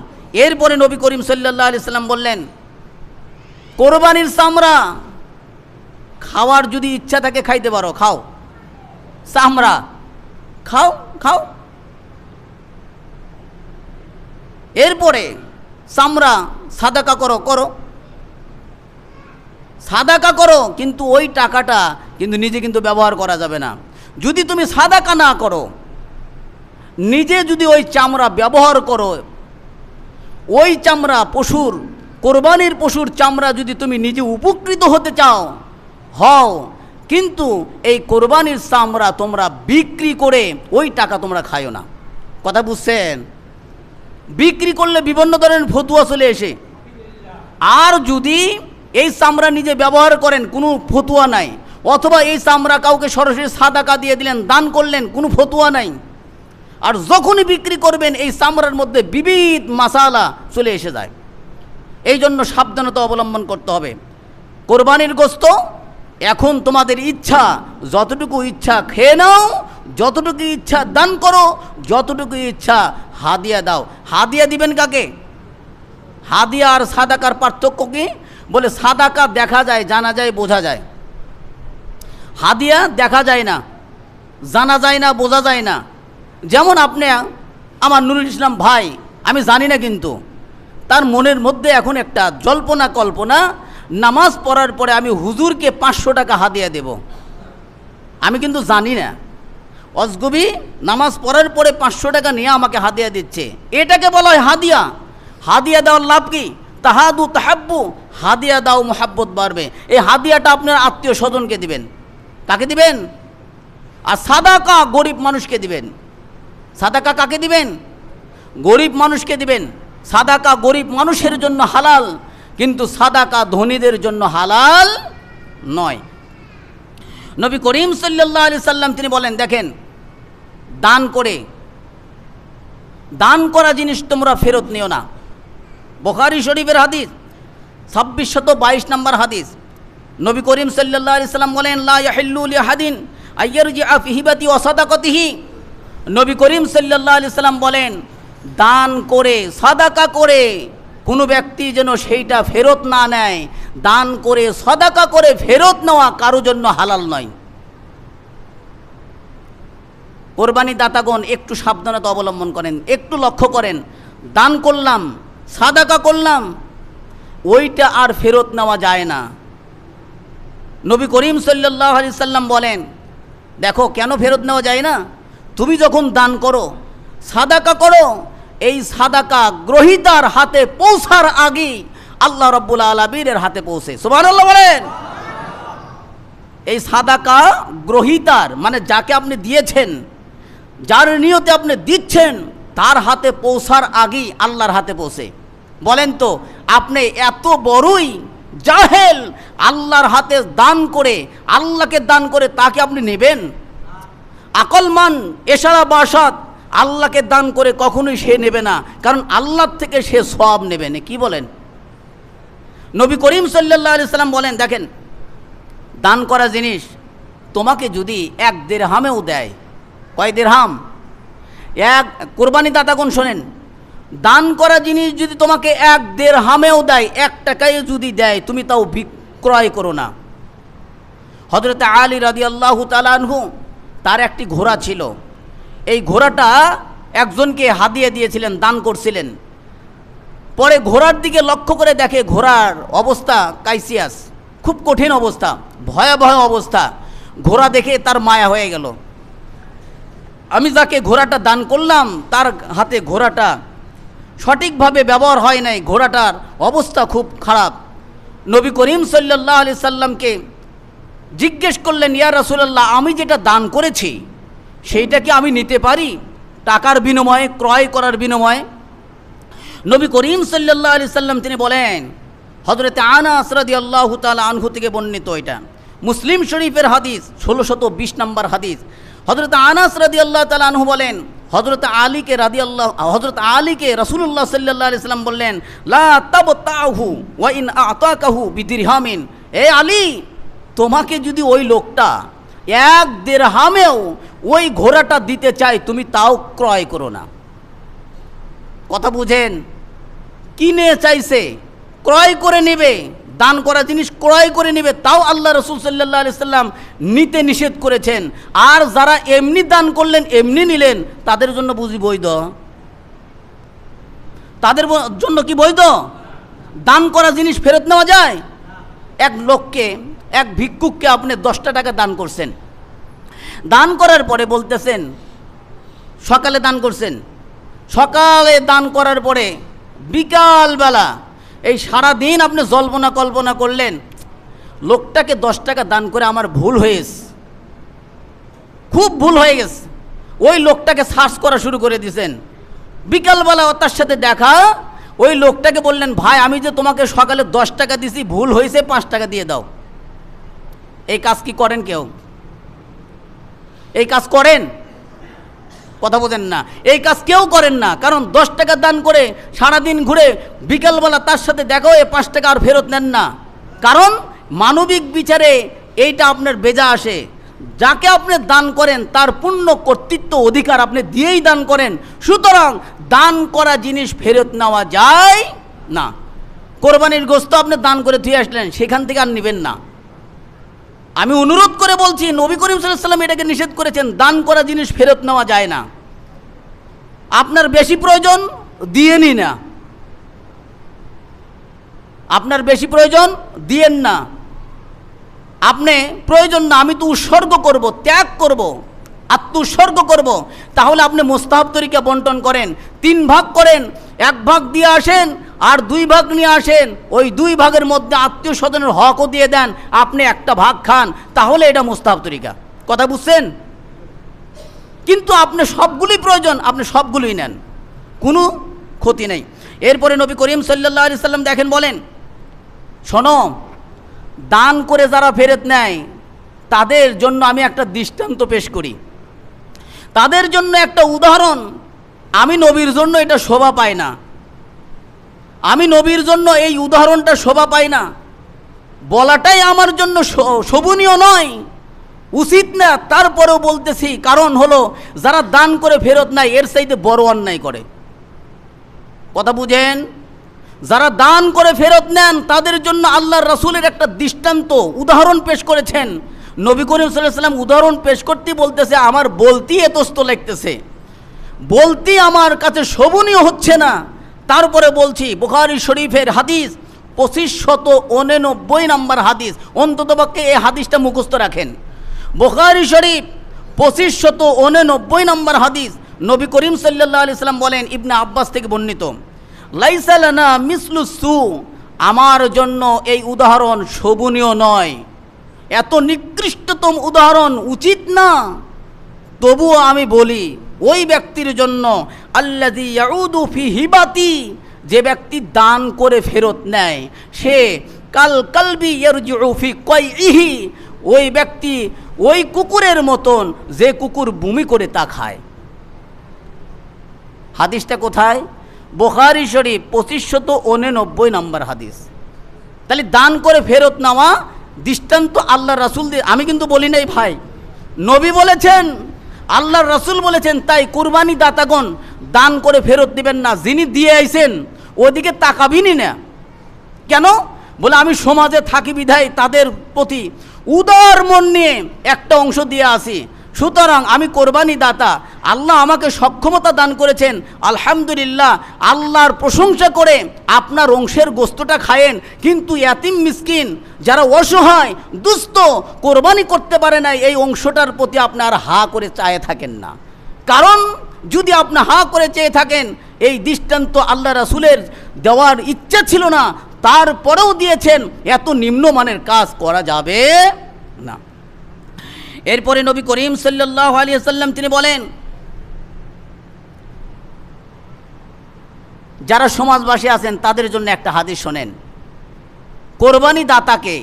এরপরে নবী করিম সাল্লাল্লাহু আলাইহি সাল্লাম বললেন, কোরবানির চামড়া খাওয়ার যদি ইচ্ছা থাকে খাইতে পারো, খাও, চামড়া খাও, খাও। এরপরে চামড়া সাদাকা করো, করো, সাদাকা করো, কিন্তু ওই টাকাটা কিন্তু নিজে কিন্তু ব্যবহার করা যাবে না। যদি তুমি সাদাকা না করো, নিজে যদি ওই চামড়া ব্যবহার করো, ওই চামড়া পশুর, কোরবানির পশুর চামড়া যদি তুমি নিজে উপকৃত হতে চাও, হও, কিন্তু এই কোরবানির চামড়া তোমরা বিক্রি করে ওই টাকা তোমরা খাইও না। কথা বুঝছেন? বিক্রি করলে বিভিন্ন ধরনের ফতুয়া চলে এসে, আর যদি এই চামড়া নিজে ব্যবহার করেন কোনো ফতুয়া নাই, অথবা এই চামড়া কাউকে সরাসরি সাদাকা দিয়ে দিলেন, দান করলেন, কোনো ফতুয়া নাই। আর যখনই বিক্রি করবেন এই চামড়ার মধ্যে বিবিধ মাসালা চলে এসে যায়। এই জন্য সাবধানতা অবলম্বন করতে হবে। কোরবানির গোস্ত এখন তোমাদের ইচ্ছা, যতটুকু ইচ্ছা খেয়ে নাও, যতটুকু ইচ্ছা দান করো, যতটুকু ইচ্ছা হাদিয়া দাও। হাদিয়া দিবেন কাকে? হাদিয়া আর সাদাকার পার্থক্য কি? বলে সাদাকা দেখা যায়, জানা যায়, বোঝা যায়, হাদিয়া দেখা যায় না, জানা যায় না, বোঝা যায় না। যেমন আপনি আমার নুরুল ইসলাম ভাই, আমি জানি না, কিন্তু তার মনের মধ্যে এখন একটা জল্পনা কল্পনা, নামাজ পড়ার পরে আমি হুজুরকে 500 টাকা হাদিয়া দেব। আমি কিন্তু জানি না, অজগবি নামাজ পড়ার পরে 500 টাকা নিয়ে আমাকে হাদিয়া দিচ্ছে, এটাকে বলা হয় হাদিয়া। হাদিয়া দেওয়ার লাভ কি? তাহাদু তাহাব্বু, হাদিয়া দাও মোহাব্বত বাড়বে। এই হাদিয়াটা আপনার আত্মীয় স্বজনকে দিবেন। কাকে দিবেন? আর সাদাকা গরিব মানুষকে দিবেন। সাদাকা কাকে দিবেন? গরিব মানুষকে দিবেন। সাদাকা গরিব মানুষের জন্য হালাল, কিন্তু সাদাকা ধনীদের জন্য হালাল নয়। নবী করিম সাল্লাল্লাহু আলাইহি সাল্লাম তিনি বলেন, দেখেন, দান করা জিনিস তোমরা ফেরত নিও না। বুখারী শরীফের হাদিস 2622 নম্বর হাদিস। নবী করিম সাল্লাল্লাহু আলাইহি সাল্লাম বলেন, লা ইয়াহিল্লু লিআহাদিন আইয়ারজিআ ফি হিবাতি ওয়া সাদাকাতিহি। নবী করিম সাল্লাল্লাহু আলাইহি সাল্লাম বলেন, দান করে সাদাকা করে কোনো ব্যক্তি যেন সেইটা ফেরত না নেয়। দান করে সাদাকা করে ফেরত নেওয়া কারো জন্য হালাল নয়। কোরবানি দাতাগণ একটু সাবধানতা অবলম্বন করেন, একটু লক্ষ্য করেন। দান করলাম, সাদাকা করলাম, ওইটা আর ফেরত নেওয়া যায় না। নবী করিম সাল্লাল্লাহু আলাইহি সাল্লাম বলেন, দেখো কেন ফেরত নেওয়া যায় না? তুমি যখন দান করো, সাদাকা করো, এই সাদাকা গ্রহীতার হাতে পৌঁছার আগেই আল্লাহ রাব্বুল আলামিনের হাতে পৌঁছে। সুবহানাল্লাহ বলেন। এই সাদাকা গ্রহীতার মানে যাকে আপনি দিয়েছেন, যার নিয়তে আপনি দিচ্ছেন, তার হাতে পৌঁছার আগেই আল্লাহর হাতে পৌঁছে। বলেন তো, আপনি এত বড়ই জাহেল, আল্লাহর হাতে দান করে, আল্লাহকে দান করে তাকে আপনি নেবেন? আকলমান এশারা বাসাত, আল্লাহকে দান করে কখনোই সে নেবে না, কারণ আল্লাহর থেকে সে সওয়াব নেবে না। কি বলেন? নবী করিম সাল্লাল্লাহু আলাইহি সাল্লাম বলেন, দেখেন, দান করা জিনিস তোমাকে যদি 1 দিরহামেও দেয়, কয় দিরহাম? কোরবানি দাতাগণ শোনেন, দান করা জিনিস যদি তোমাকে 1 দিরহামেও দেয়, 1 টাকায় যদি দেয়, তুমি তাও বিক্রয় করো না। হযরত আলী রাদিয়াল্লাহু তাআলা আনহু, তার একটি ঘোড়া ছিল। এই ঘোড়াটা একজনকে হাদিয়া দিয়েছিলেন, দান করছিলেন। পরে ঘোড়ার দিকে লক্ষ্য করে দেখে ঘোড়ার অবস্থা কাইসিয়াস, খুব কঠিন অবস্থা, ভয়াবহ অবস্থা। ঘোড়া দেখে তার মায়া হয়ে গেল। আমি যাকে ঘোড়াটা দান করলাম, তার হাতে ঘোড়াটা সঠিকভাবে ব্যবহার হয় নাই, ঘোড়াটার অবস্থা খুব খারাপ। নবী করিম সাল্লাল্লাহু আলাইহি সাল্লামকে জিজ্ঞেস করলেন, ইয়া রাসূলুল্লাহ, আমি যেটা দান করেছি সেইটা কি আমি নিতে পারি টাকার বিনিময়ে, ক্রয় করার বিনিময়ে? নবী করিম সাল্লাল্লাহু আলাইহি সাল্লাম তিনি বলেন, হযরত আনাস রাদিয়াল্লাহু তাআলা আনহু থেকে বর্ণিত, এটা মুসলিম শরীফের হাদিস 1620 নম্বর হাদিস। হযরত আনাস রাদিয়াল্লাহু তাআলা আনহু বলেন, হযরত আলীকে রাসূলুল্লাহ সাল্লাল্লাহু আলাইহি সাল্লাম বললেন, লা তাবতাহু ওয়া ইন আতাকাহু বিদিরহামিন। এ আলী, তোমাকে যদি ওই লোকটা 1 দিরহামেও ওই ঘোড়াটা দিতে চায়, তুমি তাও ক্রয় করো না। কথা বুঝেন? কিনে চাইছে, ক্রয় করে নেবে, দান করা জিনিস ক্রয় করে নেবে, তাও আল্লাহ রাসূল সাল্লাল্লাহু আলাইহি সাল্লাম নিতে নিষেধ করেছেন। আর যারা এমনি দান করলেন, এমনি নিলেন, তাদের জন্য বুঝি বৈধ? তাদের জন্য কি বৈধ? দান করা জিনিস ফেরত নেওয়া যায়? এক ভিক্ষুককে আপনি 10টা টাকা দান করছেন, দান করার পরে বলতেছেন, সকালে দান করছেন, সকালে দান করার পরে বিকালবেলা এই সারাদিন আপনি জল্পনা কল্পনা করলেন, লোকটাকে 10 টাকা দান করে আমার ভুল হয়েছে, খুব ভুল হয়ে গেছে। ওই লোকটাকে সার্চ করা শুরু করে দিয়েছেন। বিকালবেলা তার সাথে দেখা, ওই লোকটাকে বললেন, ভাই, আমি যে তোমাকে সকালে 10 টাকা দিছি, ভুল হয়েছে, 5 টাকা দিয়ে দাও। এই কাজ কি করেন কেউ? এই কাজ করেন? কথা বোঝেন না। এই কাজ কেউ করেন না, কারণ 10 টাকা দান করে সারাদিন ঘুরে বিকালবেলা তার সাথে দেখা হয়ে 5 টাকা আর ফেরত নেন না। কারণ মানবিক বিচারে এইটা আপনার বেজা আসে। যাকে আপনি দান করেন তার পূর্ণ কর্তৃত্ব অধিকার আপনি দিয়েই দান করেন। সুতরাং দান করা জিনিস ফেরত নেওয়া যায় না। কোরবানির গোশত আপনি দান করে ধুয়ে আসলেন, সেখান থেকে আর নেবেন না। আমি অনুরোধ করে বলছি, নবী করিম সাল্লাল্লাহু আলাইহি ওয়াসাল্লাম এটাকে নিষেধ করেছেন, দান করা জিনিস ফেরত নেওয়া যায় না। আপনার বেশি প্রয়োজন দিয়ে নি না, আপনার বেশি প্রয়োজন দিয়েন না, আপনি প্রয়োজন না, আমি তো উৎসর্গ করব, ত্যাগ করব, আত্ম উৎসর্গ করব। তাহলে আপনি মোস্তাহাব তরিকা বন্টন করেন, 3 ভাগ করেন, 1 ভাগ দিয়ে আসেন আর 2 ভাগ নিয়ে আসেন, ওই 2 ভাগের মধ্যে আত্মীয় স্বজনের হকও দিয়ে দেন, আপনি 1টা ভাগ খান, তাহলে এটা মোস্তাহাব তরিকা। কথা বুঝছেন? কিন্তু আপনি সবগুলোই প্রয়োজন, আপনি সবগুলোই নেন, কোনো ক্ষতি নেই। এরপরে নবী করিম সাল্লাল্লাহু আলাইহি সাল্লাম দেখেন বলেন, শোনো, দান করে যারা ফেরত নেয় তাদের জন্য আমি একটা দৃষ্টান্ত পেশ করি, তাদের জন্য একটা উদাহরণ। আমি নবীর জন্য এটা শোভা পায় না, আমি নবীর জন্য এই উদাহরণটা শোভা পাই না, বলাটাই আমার জন্য শোভনীয় নয়, উচিত না, তারপরেও বলতেছি। কারণ হলো যারা দান করে ফেরত নেয় এর চাইতে বড় অন্যায় করে। কথা বুঝেন? যারা দান করে ফেরত নেন তাদের জন্য আল্লাহর রাসূলের একটা দৃষ্টান্ত উদাহরণ পেশ করেছেন। নবী করিম সাল্লাল্লাহু আলাইহি ওয়াসাল্লাম উদাহরণ পেশ করতেই বলতেছে, আমার বলতেই এতস্ত লাগতেছে, বলতেই আমার কাছে শোভনীয় হচ্ছে না, তারপরে বলছি। বুখারী শরীফের হাদিস 2589 নম্বর হাদিস, অন্ততপক্ষে এই হাদিসটা মুখস্থ রাখেন। বুখারী শরীফ 2589 নম্বর হাদিস, নবী করিম সাল্লাল্লাহু আলাইহি ওয়াসাল্লাম বলেন, ইবনে আব্বাস থেকে বর্ণিত, লাইসা লানা মিসলুস সু, আমার জন্য এই উদাহরণ শোভনীয় নয়, এত নিকৃষ্টতম উদাহরণ উচিত না। তবুও আমি বলি, ওই ব্যক্তির জন্য আল্লাযী ইয়াউদু ফি হিবাতি, যে ব্যক্তি দান করে ফেরত নেয়, সে কাল কালবি ইয়ারজিউ ফি কাইহি, ওই ব্যক্তি ওই কুকুরের মতন যে কুকুর বমি করে তা খায়। হাদিসটা কোথায়? বুখারী শরীফ 2589 নম্বর হাদিস। তাহলে দান করে ফেরত নেওয়া দৃষ্টান্ত আল্লাহ রাসূল দিয়ে, আমি কিন্তু বলি নাই ভাই, নবী বলেছেন, আল্লাহর রাসূল বলেছেন। তাই কুরবানি দাতাগণ দান করে ফেরত দিবেন না, যিনি দিয়ে আইছেন ওদিকে তাকাবিনি না। কেন? বলে আমি সমাজে থাকি বিধায় তাদের প্রতি উদার মন নিয়ে একটা অংশ দিয়ে আসি, সুতরাং আমি কোরবানি দাতা, আল্লাহ আমাকে সক্ষমতা দান করেছেন, আলহামদুলিল্লাহ, আল্লাহর প্রশংসা করে আপনার অংশের গোস্তটা খায়েন। কিন্তু ইয়াতিম মিসকিন যারা অসহায় দুস্থ কোরবানি করতে পারে না, এই অংশটার প্রতি আপনার হা করে চায়ে থাকেন না। কারণ যদি আপনি হা করে চেয়ে থাকেন, এই দৃষ্টান্ত আল্লাহ রাসূলের দেওয়ার ইচ্ছা ছিল না, তারপরেও দিয়েছেন, এত নিম্নমানের কাজ করা যাবে না। এরপরে নবী করিম সাল্লাল্লাহু আলাইহি ওয়াসাল্লাম তিনি বলেন, যারা সমাজবাসী আছেন তাদের জন্য একটা হাদিস শোনেন। কোরবানি দাতাকে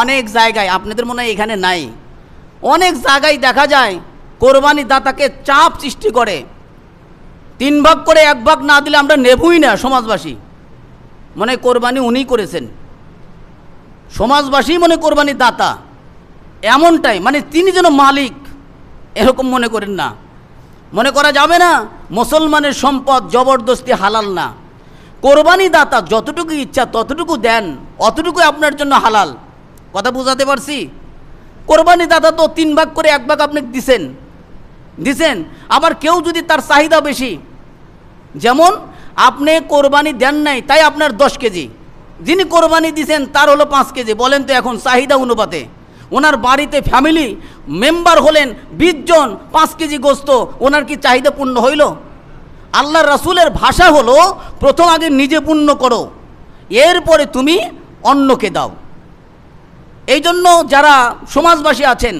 অনেক জায়গায়, আপনাদের মনে হয় এখানে নাই, অনেক জায়গায় দেখা যায় কোরবানি দাতাকে চাপ সৃষ্টি করে, 3 ভাগ করে 1 ভাগ না দিলে আমরা নেবই না। সমাজবাসী মনে কোরবানি উনি করেছেন, সমাজবাসী মনে কোরবানি দাতা, এমনটাই, মানে তিনি যেন মালিক, এরকম মনে করেন না, মনে করা যাবে না। মুসলমানের সম্পদ জবরদস্তি হালাল না। কোরবানি দাতা যতটুকু ইচ্ছা ততটুকু দেন, অতটুকু আপনার জন্য হালাল। কথা বুঝাতে পারছি? কোরবানি দাতা তো 3 ভাগ করে 1 ভাগ আপনি দিছেন। আবার কেউ যদি তার চাহিদা বেশি, যেমন আপনি কোরবানি দেন নাই তাই আপনার 10 কেজি, যিনি কোরবানি দিছেন তার হলো 5 কেজি, বলেন তো এখন চাহিদা অনুপাতে ওনার বাড়িতে ফ্যামিলি মেম্বার হলেন 20 জন, 5 কেজি গোস্ত, ওনার কি চাহিদা পূর্ণ হইল? আল্লাহর রাসূলের ভাষা হলো, প্রথম আগে নিজে পূর্ণ করো, এরপরে তুমি অন্যকে দাও। এই জন্য যারা সমাজবাসী আছেন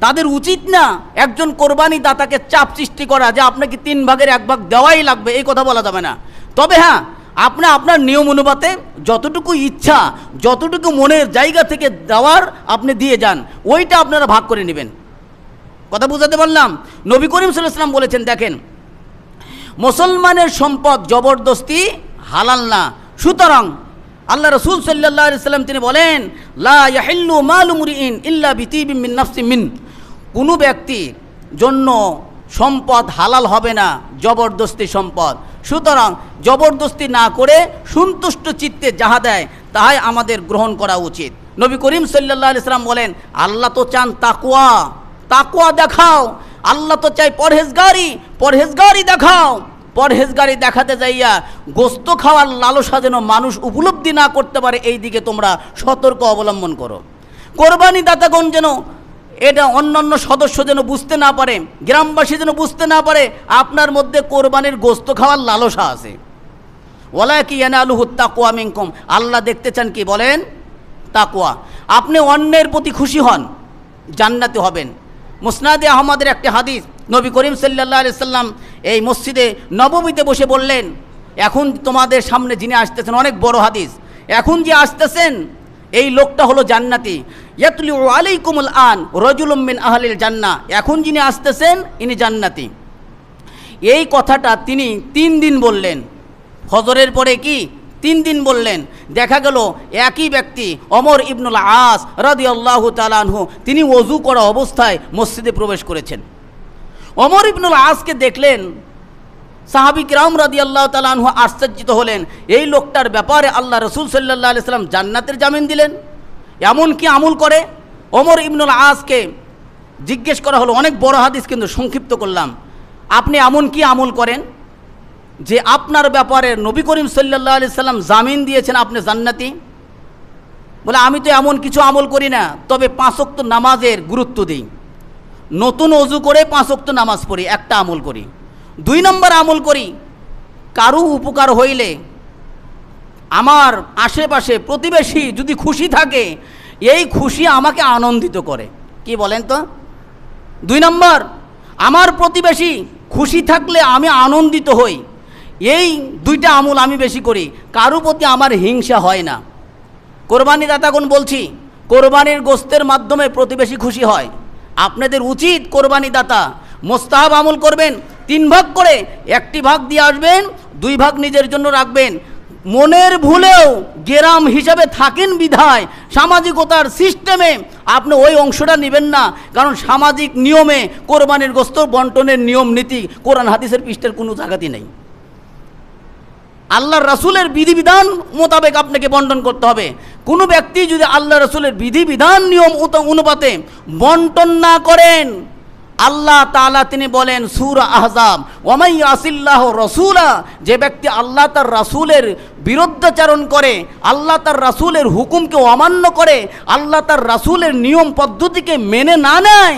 তাদের উচিত না একজন কোরবানি দাতাকে চাপ সৃষ্টি করা যে আপনাকে 3 ভাগের 1 ভাগ দেওয়াই লাগবে, এই কথা বলা যাবে না। তবে হ্যাঁ, আপনি আপনার নিয়ম অনুপাতে যতটুকু ইচ্ছা, যতটুকু মনের জায়গা থেকে দেওয়ার আপনি দিয়ে যান, ওইটা আপনারা ভাগ করে নেবেন। কথা বুঝাতে পারলাম? নবী করিম সাল্লাল্লাহু আলাইহি ওয়াসাল্লাম বলেছেন, দেখেন, মুসলমানের সম্পদ জবরদস্তি হালাল না। সুতরাং আল্লাহ রাসূল সাল্লাল্লাহু আলাইহি ওয়াসাল্লাম তিনি বলেন, লা ইয়াহিল্লু মালু মুরিইন ইল্লা বিতিবিন মিন নাফসি মিন, কোনো ব্যক্তির জন্য সম্পদ হালাল হবে না, জবরদস্তি সম্পদ। সুতরাং জবরদস্তি না করে সন্তুষ্ট চিত্তে যাহা দেয় তাহাই আমাদের গ্রহণ করা উচিত। নবী করিম সাল্লাল্লাহু আলাইহি ওয়াসাল্লাম বলেন, আল্লাহ তো চান তাকওয়া দেখাও, আল্লাহ তো চাই পরহেজগারি দেখাও। পরহেজগারি দেখাতে যাইয়া গোস্ত খাওয়ার লালসা যেন মানুষ উপলব্ধি না করতে পারে, এই দিকে তোমরা সতর্ক অবলম্বন করো। কোরবানি দাতাগণ যেন এটা অন্যান্য সদস্য যেন বুঝতে না পারে, গ্রামবাসী যেন বুঝতে না পারে আপনার মধ্যে কোরবানির গোস্ত খাওয়ার লালসা আছে। ওয়ালাকি ইয়ানালুহু তাকওয়া মিনকুম, আল্লাহ দেখতে চান কি বলেন? তাকওয়া। আপনি অন্যের প্রতি খুশি হন, জান্নাতে হবেন। মুসনাদে আহমদের একটি হাদিস, নবী করিম সাল্লাল্লাহু আলাইহি সাল্লাম এই মসজিদে নববীতে বসে বললেন, এখন তোমাদের সামনে যিনি আসতেছেন, অনেক বড় হাদিস, এখন যে আসতেছেন এই লোকটা হলো জান্নাতি। ইয়াতলু আলাইকুমুল আন রাজুলুম মিন আহলিল জান্নাহ, এখন যিনি আসতেছেন ইনি জান্নাতি। এই কথাটা তিনি 3 দিন বললেন, ফজরের পরে কি 3 দিন বললেন। দেখা গেল একই ব্যক্তি ওমর ইবনুল আস রাদিয়াল্লাহু তাআলা আনহু, তিনি ওযু করা অবস্থায় মসজিদে প্রবেশ করেছেন। ওমর ইবনুল আসকে দেখলেন সাহাবী কিরাম রাদিয়াল্লাহু তাআলা আনহু আশ্চর্যিত হলেন, এই লোকটার ব্যাপারে আল্লাহ রাসূল সাল্লাল্লাহু আলাইহি সাল্লাম জান্নাতের জামিন দিলেন, এমন কি আমল করে? ওমর ইবনুল আসকে জিজ্ঞেস করা হলো, অনেক বড় হাদিস কিন্তু সংক্ষিপ্ত করলাম, আপনি এমন কি আমল করেন যে আপনার ব্যাপারে নবী করিম সাল্লাল্লাহু আলাইহি সাল্লাম জামিন দিয়েছেন আপনি জান্নাতি? বলে, আমি তো এমন কিছু আমল করি না, তবে 5 ওয়াক্ত নামাজের গুরুত্ব দিই, নতুন ওযু করে 5 ওয়াক্ত নামাজ পড়ি, একটা আমল করি। 2 নম্বর আমল করি, কারো উপকার হইলে আমার আশেপাশে প্রতিবেশী যদি খুশি থাকে, এই খুশি আমাকে আনন্দিত করে। কি বলেন তো? 2 নম্বর, আমার প্রতিবেশী খুশি থাকলে আমি আনন্দিত হই। এই 2টা আমল আমি বেশি করি, কারো প্রতি আমার হিংসা হয় না। কোরবানি দাতাগণ বলছি, কোরবানির গোস্তের মাধ্যমে প্রতিবেশী খুশি হয়। আপনাদের উচিত কোরবানি দাতা মোস্তাহাব আমল করবেন, 3 ভাগ করে 1টি ভাগ দিয়ে আসবেন, 2 ভাগ নিজের জন্য রাখবেন। মনের ভুলেও গেরাম হিসাবে থাকেন বিধায় সামাজিকতার সিস্টেমে আপনি ওই অংশটা নেবেন না, কারণ সামাজিক নিয়মে কোরবানির গোস্ত বন্টনের নিয়ম নীতি কোরআন হাদিসের পৃষ্ঠের কোনো জায়গাতেই নেই। আল্লাহর রাসূলের বিধিবিধান মোতাবেক আপনাকে বন্টন করতে হবে। কোনো ব্যক্তি যদি আল্লাহ রাসূলের বিধিবিধান নিয়ম অনুপাতে বন্টন না করেন, আল্লাহ তাআলা তিনি বলেন সূরা আহজাব, ওয়ামাই ইয়াসিল্লাহু রাসূলা, যে ব্যক্তি আল্লাহ তার রাসূলের বিরুদ্ধাচরণ করে, আল্লাহ তার রাসূলের হুকুমকে অমান্য করে, আল্লাহ তার রাসূলের নিয়ম পদ্ধতিকে মেনে না নেয়,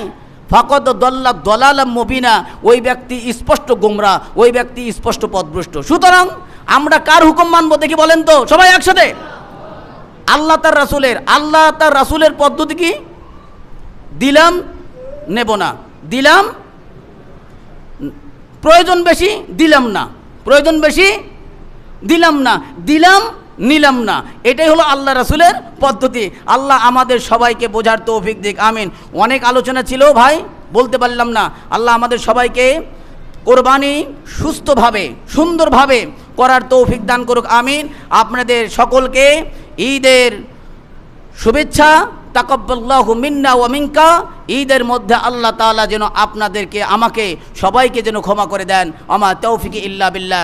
ফাকাদ দাল্লা দালালাম মুবিনা, ওই ব্যক্তি স্পষ্ট গোমরা, ওই ব্যক্তি স্পষ্ট পথভ্রষ্ট। সুতরাং আমরা কার হুকুম মানবো দেখি বলেন তো সবাই একসাথে? আল্লাহ তার রাসূলের পদ্ধতি কি? দিলাম নেব না, দিলাম প্রয়োজন বেশি দিলাম না, প্রয়োজন বেশি দিলাম না, দিলাম নিলাম না, এটাই হলো আল্লাহ রাসূলের পদ্ধতি। আল্লাহ আমাদের সবাইকে বোঝার তৌফিক দিক, আমিন। অনেক আলোচনা ছিল ভাই, বলতে পারলাম না। আল্লাহ আমাদের সবাইকে কোরবানি সুস্থভাবে সুন্দরভাবে করার তৌফিক দান করুক, আমিন। আপনাদের সকলকে ঈদের শুভেচ্ছা। তাকাব্বালাহু মিন্না ওয়া মিনকা। ঈদের মধ্যে আল্লাহ তাআলা যেন আপনাদেরকে আমাকে সবাইকে যেন ক্ষমা করে দেন। আমা তৌফিক ইল্লা বিল্লাহ।